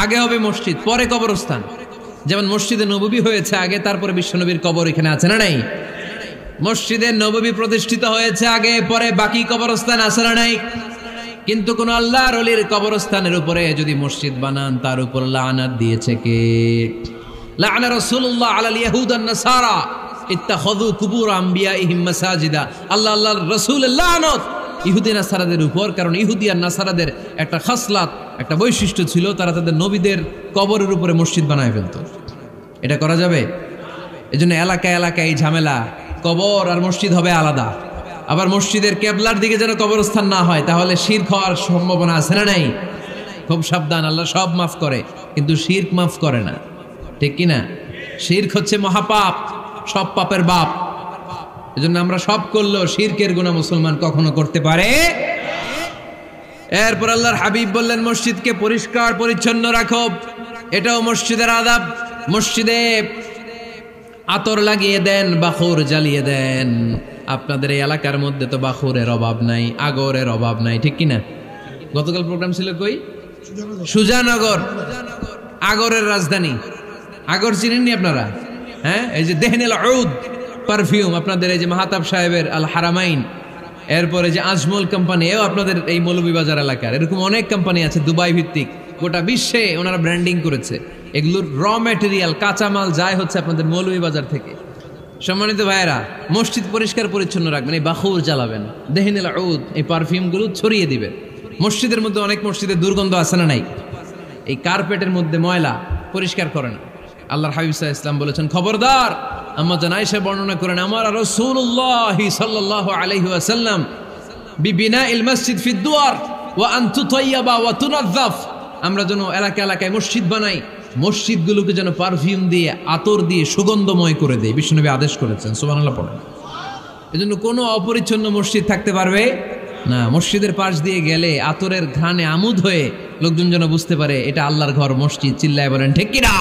আগে হবে মসজিদ, পরে কবরস্থান। যেমন মসজিদে নববী হয়েছে আগে, তারপরে বিশ্বনবীর কবর এখানে আছে না নাই? মসজিদে নববী প্রতিষ্ঠিত হয়েছে আগে, পরে বাকি কবরস্থান আছে না নাই? কিন্তু কোন আল্লাহর ওলির কবরস্থানের উপরে যদি মসজিদ বানান, তার উপর লানাত দিয়েছে কে? লাআনা রাসূলুল্লাহ আলাল ইয়াহুদ ওয়ান নাসারা ইত্তাখাযু কুবুর আমবিয়াইহিম মাসাজিদা। আল্লাহর রাসূলের লানত ইহুদি নাসারাদের উপর, কারণ ইহুদি আর নাসারাদের একটা খাসলাত, একটা বৈশিষ্ট্য ছিল, তারা তাদের নবীদের কবরের উপরে মসজিদ বানায় ফেলত। এটা করা যাবে? এজন্য এলাকায় এলাকায় এই ঝামেলা, কবর আর মসজিদ হবে আলাদা। আবার মসজিদের কেবলার দিকে যেন কবরস্থান না হয়, তাহলে শিরক হওয়ার সম্ভাবনা আছে না নাই? খুব সাবধান, আল্লাহ সব মাফ করে কিন্তু শিরক মাফ করে না, ঠিক কি না? শিরক হচ্ছে মহাপাপ, সব পাপের বাপ। এজন্য আমরা সব করলেও শিরকের গুনাহ মুসলমান কখনো করতে পারে। এরপর আল্লাহর হাবিব বললেন, মসজিদকে পরিষ্কার পরিচ্ছন্ন রাখো, এটাও মসজিদের আদাব। মসজিদে আতর লাগিয়ে দেন, বাখুর জ্বালিয়ে দেন। আপনাদের এই এলাকার মধ্যে তো বাখুরের অভাব নাই, আগরের অভাব নাই, ঠিক কিনা? গতকাল প্রোগ্রাম ছিল কই? সুজানগর, আগরের রাজধানী। আগর চিনেননি আপনারা? হ্যাঁ, এই যে দেহনেল উদ পারফিউম, আপনাদের এই যে মাহাতাব সাহেবের আল হারামাইন, এরপরে যে আজমল কোম্পানি, এও আপনাদের এই মৌলভীবাজার এলাকার। এরকম অনেক কোম্পানি আছে দুবাই ভিত্তিক, গোটা বিশ্বে ওনারা ব্র্যান্ডিং করেছে। এগুলোর র ম্যাটেরিয়াল, কাঁচামাল যায় হচ্ছে আপনাদের মৌলভীবাজার থেকে। সম্মানিত ভাইয়েরা, মসজিদ পরিষ্কার পরিচ্ছন্ন রাখবেন, এই বাখুর জ্বালাবেন, দেহনেল উদ, এই পারফিউমগুলো ছড়িয়ে দিবেন। মসজিদের মধ্যে অনেক মসজিদে দুর্গন্ধ আছে না নাই? এই কার্পেটের মধ্যে ময়লা, পরিষ্কার করে না। আল্লাহর হাবিব সাল্লাল্লাহু আলাইহি ওয়াসাল্লাম বলেছেন, খবরদার। আম্মা জান আয়েশা বর্ণনা করেন, আমার রাসূলুল্লাহ সাল্লাল্লাহু আলাইহি ওয়াসাল্লাম বিবিনাইল মসজিদ ফি দুয়ার, ওয়া আন তুতাইয়াবা ওয়া তুনাজ্জাফ, আমরা যেন এলাকা এলাকায় মসজিদ বানাই, মসজিদগুলোকে যেন পারফিউম দিয়ে আতর দিয়ে সুগন্ধময় করে দেয়, বিশ্বনবী আদেশ করেছেন। সুবহানাল্লাহ পড়েন। এজন্য কোনো অপরিচ্ছন্ন মসজিদ থাকতে পারবে না। মসজিদের পাশ দিয়ে গেলে আতরের ঘ্রাণে আমোদ হয়ে লোকজন যেন বুঝতে পারে এটা আল্লাহর ঘর, মসজিদ। চিল্লায় বলেন ঠিক কিনা?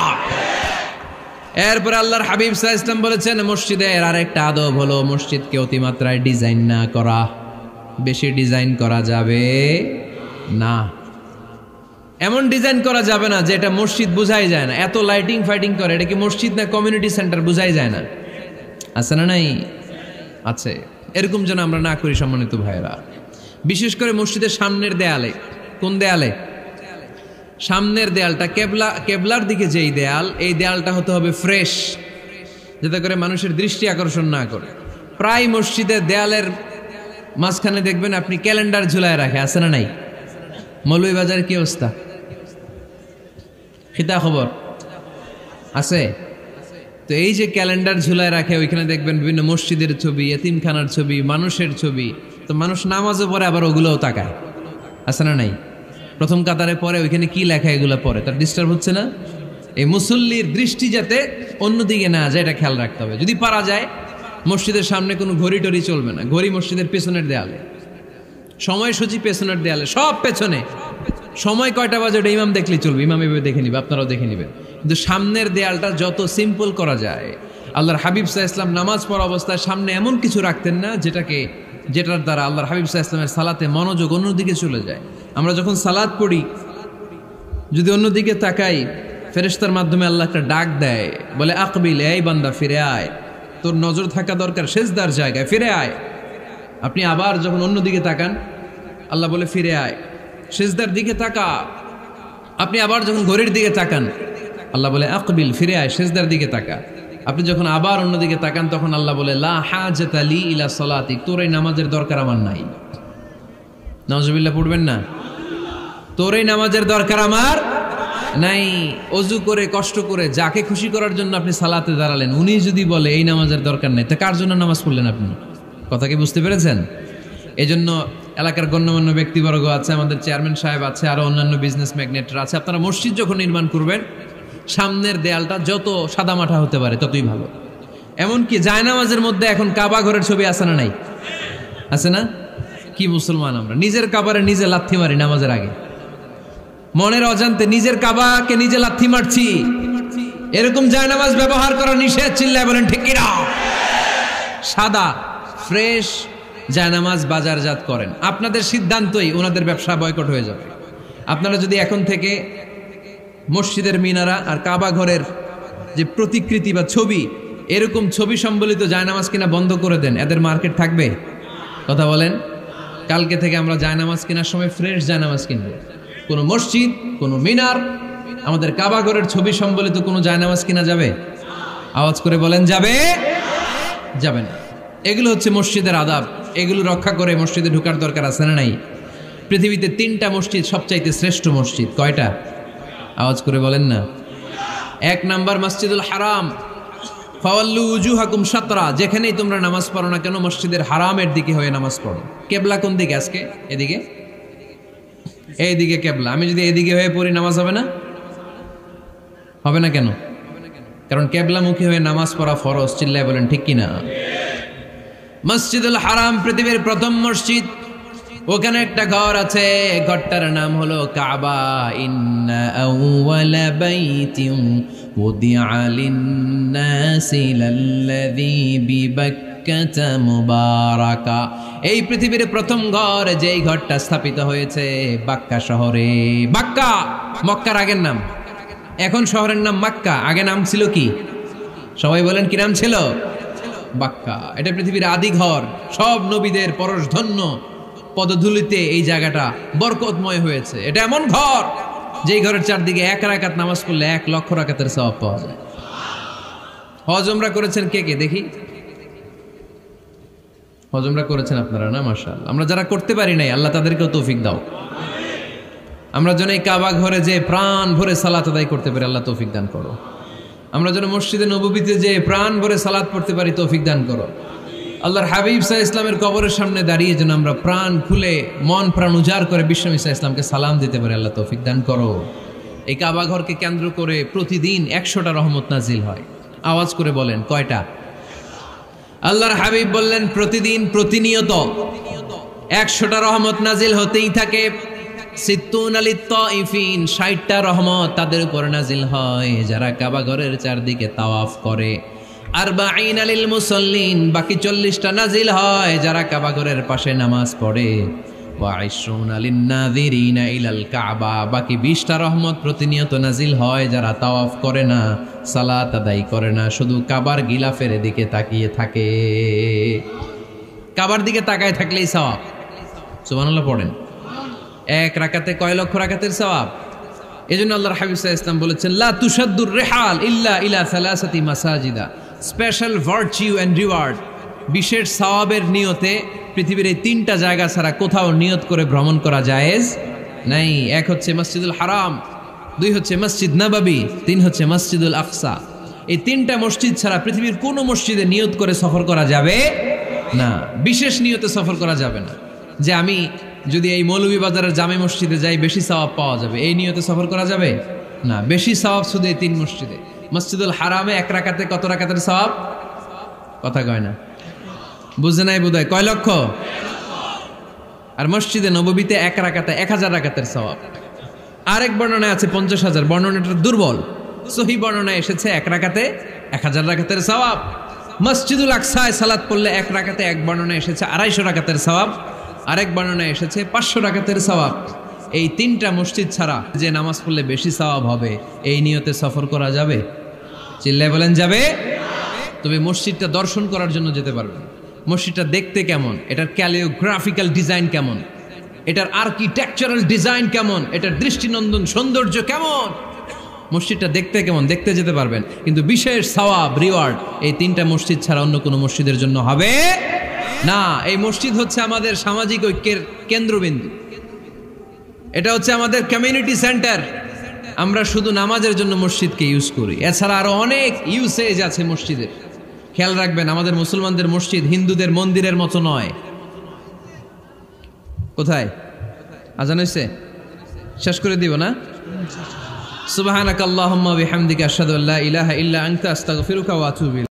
এরপরে আল্লাহর হাবিব সাল্লাল্লাহু আলাইহি ওয়াসাল্লাম বলেছেন মসজিদের আরেকটা আদব হলো মসজিদকে অতিমাত্রায় ডিজাইন না করা। বেশি ডিজাইন করা যাবে না। এমন ডিজাইন করা যাবে না যে এটা মসজিদ বোঝাই যায় না, এত লাইটিং ফাইটিং করে, এটা কি মসজিদ না কমিউনিটি সেন্টার বোঝাই যায় না। আছে না নাই? আছে। এরকম যেন আমরা না করি সম্মানিত ভাইয়েরা। বিশেষ করে মসজিদের সামনের দেয়ালে। কোন দেয়ালে? সামনের দেয়ালটা কেবলার দিকে যেই দেয়াল, এই দেয়ালটা হতে হবে ফ্রেশ, যাতে করে মানুষের দৃষ্টি আকর্ষণ না করে। প্রায় মসজিদের দেয়ালের মাঝখানে দেখবেন আপনি ক্যালেন্ডার ঝুলায় রাখে, আছে না নাই? মৌলভীবাজার কি অবস্থা? খিতা খবর আছে? তো এই যে ক্যালেন্ডার ঝুলায় রাখে, ওইখানে দেখবেন বিভিন্ন মসজিদের ছবি, এতিমখানার ছবি, মানুষের ছবি। তো মানুষ নামাজও পড়ে আবার ওগুলোও তাকায়, আছে না নাই? প্রথম কাতারে পরে ওইখানে কি লেখা এগুলো পরে, তার ডিস্টার্ব হচ্ছে না? এই মুসল্লির দৃষ্টি যাতে অন্যদিকে না যায় এটা খেয়াল রাখতে হবে। যদি পারা যায় মসজিদের সামনে কোনো ঘড়ি টড়ি চলবে না। ঘড়ি মসজিদের পেছনের দেয়ালে, সময়সূচি পেছনের দেয়ালে, সব পেছনে। সময় কয়টা বাজে ওটা ইমাম দেখলেই চলবে, ইমাম এভাবে দেখে নিবে, আপনারাও দেখে নিবেন। কিন্তু সামনের দেয়ালটা যত সিম্পল করা যায়। আল্লাহর হাবিব সাল্লাল্লাহু আলাইহি ওয়াসাল্লাম নামাজ পড়া অবস্থায় সামনে এমন কিছু রাখতেন না যেটার দ্বারা আল্লাহর হাবিব সাল্লাল্লাহু আলাইহি ওয়াসাল্লামের সালাতে মনোযোগ অন্যদিকে চলে যায়। আমরা যখন সালাত পড়ি যদি অন্যদিকে তাকাই, ফেরেশতার মাধ্যমে আল্লাহ একটা ডাক দেয়, বলে আকবিল, এই বান্দা ফিরে আয়, তোর নজর থাকা দরকার সেজদার জায়গায়, ফিরে আয়। আপনি আবার যখন অন্যদিকে তাকান আল্লাহ বলে ফিরে আয়, সেজদার দিকে তাকা। আপনি আবার যখন ঘড়ির দিকে তাকান আল্লাহ বলে আকবিল, ফিরে আয়, সেজদার দিকে তাকা। আপনি যখন আবার অন্যদিকে তাকান তখন আল্লাহ বলে লা হাজাতা লি ইলা সালাতিক, তোর এই নামাজের দরকার আমার নাই। নাউজুবিল্লাহ পড়বেন না? তোর এই নামাজের দরকার আমার নাই। অজু করে কষ্ট করে যাকে খুশি করার জন্য আপনি সালাতে দাঁড়ালেন, উনি যদি বলে এই নামাজের দরকার নেই, তা কার জন্য নামাজ পড়লেন আপনি? কথা কি বুঝতে পেরেছেন? এই জন্য এলাকার গণ্যমান্য ব্যক্তিবর্গ আছে, আমাদের চেয়ারম্যান সাহেব আছে, আরো অন্যান্য বিজনেস ম্যাগনেটরা আছে। আপনারা মসজিদ যখন নির্মাণ করবেন সামনের দেয়ালটা যত সাদামাটা হতে পারে ততই ভালো। এমনকি জায়নামাজের মধ্যে এখন কাবা ঘরের ছবি আছে না নাই? আছে না? কি মুসলমান আমরা, নিজের কাবারে নিজে লাথি মারি নামাজের আগে, মনের অজান্তে নিজের কাবাকে নিজে লাথি মারছি। এরকম জায়নামাজ ব্যবহার করা নিষেধ। চিল্লায় বলেন ঠিক কিনা? সাদা ফ্রেশ জায়নামাজ বাজারজাত করেন, আপনাদের সিদ্ধান্তই ওনাদের ব্যবসা বয়কট হয়ে যাবে। আপনারা যদি এখন থেকে মসজিদের মিনারা আর কাবা ঘরের যে প্রতিকৃতি বা ছবি, এরকম ছবি সম্বলিত জায়নামাজ কিনা বন্ধ করে দেন, এদের মার্কেট থাকবে? কথা বলেন। কালকে থেকে আমরা জায়নামাজ কেনার সময় ফ্রেশ জায়নামাজ কিনবো। কোনো মসজিদ, কোনো মিনার, আমাদের কাবা ঘরের ছবি সম্বলিত কোনো জায়নামাজ কিনা যাবে? আওয়াজ করে বলেন যাবে? যাবে না। এগুলো হচ্ছে মসজিদের আদাব, এগুলো রক্ষা করে মসজিদে ঢোকার দরকার আছে না নাই? পৃথিবীতে 3টা মসজিদ সবচাইতে শ্রেষ্ঠ মসজিদ। কয়টা? আওয়াজ করে বলেন না। 1 নাম্বার মসজিদুল হারাম, ফাওয়াল্লু উজুহাকুম শাতরা, যেখানেই তোমরা নামাজ পড়ো না কেন মসজিদের হারামের দিকে হয়ে নামাজ পড়ো। কেবলা কোন দিকে আজকে? এদিকে, এইদিকে কেবলা। আমি যদি এদিকে হয়ে পড়ি নামাজ হবে না? হবে না কেন? কারণ কেবলামুখী হয়ে নামাজ পড়া ফরজ। চিল্লায় বলেন ঠিক কিনা? মসজিদুল হারাম পৃথিবীর প্রথম মসজিদ। ওখানে একটা ঘর আছে, ঘরটার নাম হলো কাবা। ইন্না আউওয়ালা বাইতিন উদিআ লিন-নাসি লাল্লাযী বিবাক্কাতা মুবারাকা। এই পৃথিবীর প্রথম ঘর, যেই ঘরটা স্থাপিত হয়েছে বাক্কা শহরে। বাক্কা মক্কার আগের নাম, এখন শহরের নাম মক্কা। আগে নাম ছিল কি? সবাই বলেন কি নাম ছিল? বাক্কা। এটা পৃথিবীর আদি ঘর। সব নবীদের পরশধন্য পদধূলিতে এই জায়গাটা বরকতময় হয়েছে। এটা এমন ঘর যেই ঘরের চারদিকে 1 রাকাত নামাজ পড়লে 1 লক্ষ রাকাতের সওয়াব পাওয়া যায়। হজ উমরা করেছেন কে কে দেখি? হজ উমরা করেছেন আপনারা না? মাশাআল্লাহ। আমরা যারা করতে পারি নাই আল্লাহ তাদেরকেও তৌফিক দাও। আমরা যেন এই কাবা ঘরে যে প্রাণ ভরে সালাত আদায় করতে পারি, আল্লাহ তৌফিক দান করো। আমরা যেন মসজিদে নববীতে যে প্রাণ ভরে সালাত পড়তে পারি, তৌফিক দান করো। আল্লাহর হাবিব সাল্লাল্লাহু আলাইহি ইসলামের কবরের সামনে দাঁড়িয়ে যেন আমরা প্রাণ খুলে মন প্রাণ উজাড় করে বিশ্বনবী সাল্লাল্লাহু আলাইহি ইসলামকে সালাম দিতে পারি। আল্লাহ তৌফিক দান করো। এই কাবা ঘরকে কেন্দ্র করে প্রতিদিন 100টা রহমত নাজিল হয়। আওয়াজ করে বলেন কয়টা? আল্লাহর হাবিব বললেন প্রতিদিন প্রতিনিয়ত 100টা রহমত নাজিল হতেই থাকে। সিত্তুন আলিত তাইফিন 60টা রহমত তাদের উপর নাজিল হয় যারা কাবা ঘরের চারদিকে তাওয়াফ করে। আরবাঈন আলিল মুসাল্লিন বাকি 40টা নাজিল হয় যারা কাবা ঘরের পাশে নামাজ পড়ে। ওয়া 20 আলিন নাযিরিনা ইলাল কাবা বাকি 20টা রহমত প্রতিনিয়ত নাজিল হয় যারা তাওয়াফ করে না, সালাত আদায় করে না, শুধু কাবার গিলাফের দিকে তাকিয়ে থাকে। কাবার দিকে তাকায় থাকলেই সওয়াব। সুবহানাল্লাহ পড়েন। এক রাকাতে কয় লক্ষ রাকাতের সওয়াব। এজন্য আল্লাহর হাবিব সাল্লাল্লাহু আলাইহি ওয়াসাল্লাম বলেছেন লা তুশাদ্দুর রিহাল ইল্লা ইলা সালাসাতি মাসাজিদা, স্পেশাল ভার্চু এন্ড রিওয়ার্ড, বিশেষ সওয়াবের নিয়তে পৃথিবীর এই 3টা জায়গা ছাড়া কোথাও নিয়ত করে ভ্রমণ করা জায়েজ নাই। এক হচ্ছে মসজিদুল হারাম, 2 হচ্ছে মসজিদ নববী, 3 হচ্ছে মসজিদুল আকসা। এই 3টা মসজিদ ছাড়া পৃথিবীর কোনো মসজিদে নিয়ত করে সফর করা যাবে না। বিশেষ নিয়তে সফর করা যাবে না যে আমি যদি এই মৌলভীবাজারের জামে মসজিদে যাই বেশি সওয়াব পাওয়া যাবে, এই নিয়তে সফর করা যাবে না। বেশি সওয়াব শুধু এই 3 মসজিদে। মসজিদুল হারামে 1 রাকাতে কত রাকাতের সওয়াব? কথা কয় না, বুঝে নাই বোধহয়। কয় লক্ষ? আর মসজিদে নববীতে 1 রাকাতে 1000 রাকাতের সওয়াব। আরেক বর্ণনায় আছে 50,000, বর্ণনাটা দুর্বল। সহিহ বর্ণনায় এসেছে 1 রাকাতে 1000 রাকাতের সওয়াব। মসজিদুল আকসায় সালাত পড়লে 1 রাকাতে, এক বর্ণনায় এসেছে 250 রাকাতের সওয়াব, আরেক বর্ণনায় এসেছে 500 রাকাতের সওয়াব। এই 3টা মসজিদ ছাড়া যে নামাজ পড়লে বেশি সওয়াব হবে এই নিয়তে সফর করা যাবে? চিল্লায় বলেন যাবে। তবে মসজিদটা দর্শন করার জন্য যেতে পারবেন। মসজিদটা দেখতে কেমন, এটার ক্যালিওগ্রাফিক্যাল ডিজাইন কেমন, এটার আর্কিটেকচারাল ডিজাইন কেমন, এটার দৃষ্টিনন্দন সৌন্দর্য কেমন, মসজিদটা দেখতে কেমন, দেখতে যেতে পারবেন। কিন্তু বিশেষ সওয়াব রিওয়ার্ড এই 3টা মসজিদ ছাড়া অন্য কোনো মসজিদের জন্য হবে না। এই মসজিদ হচ্ছে আমাদের সামাজিক ঐক্যের কেন্দ্রবিন্দু, এটা হচ্ছে আমাদের কমিউনিটি সেন্টার। আমরা শুধু নামাজের জন্য মসজিদকে ইউজ করি, এছাড়া আরো অনেক ইউসেজ আছে মসজিদের। খেয়াল রাখবেন, আমাদের মুসলমানদের মসজিদ হিন্দুদের মন্দিরের মতো নয়। কোথায় আজান হইছে? শেষ করে দিব না? সুবহানাকাল্লাহুম্মা বিহামদিকা আশহাদু আল্লা ইলাহা ইল্লা আনতা আস্তাগফিরুকা ওয়া আতুবু ইলাইক।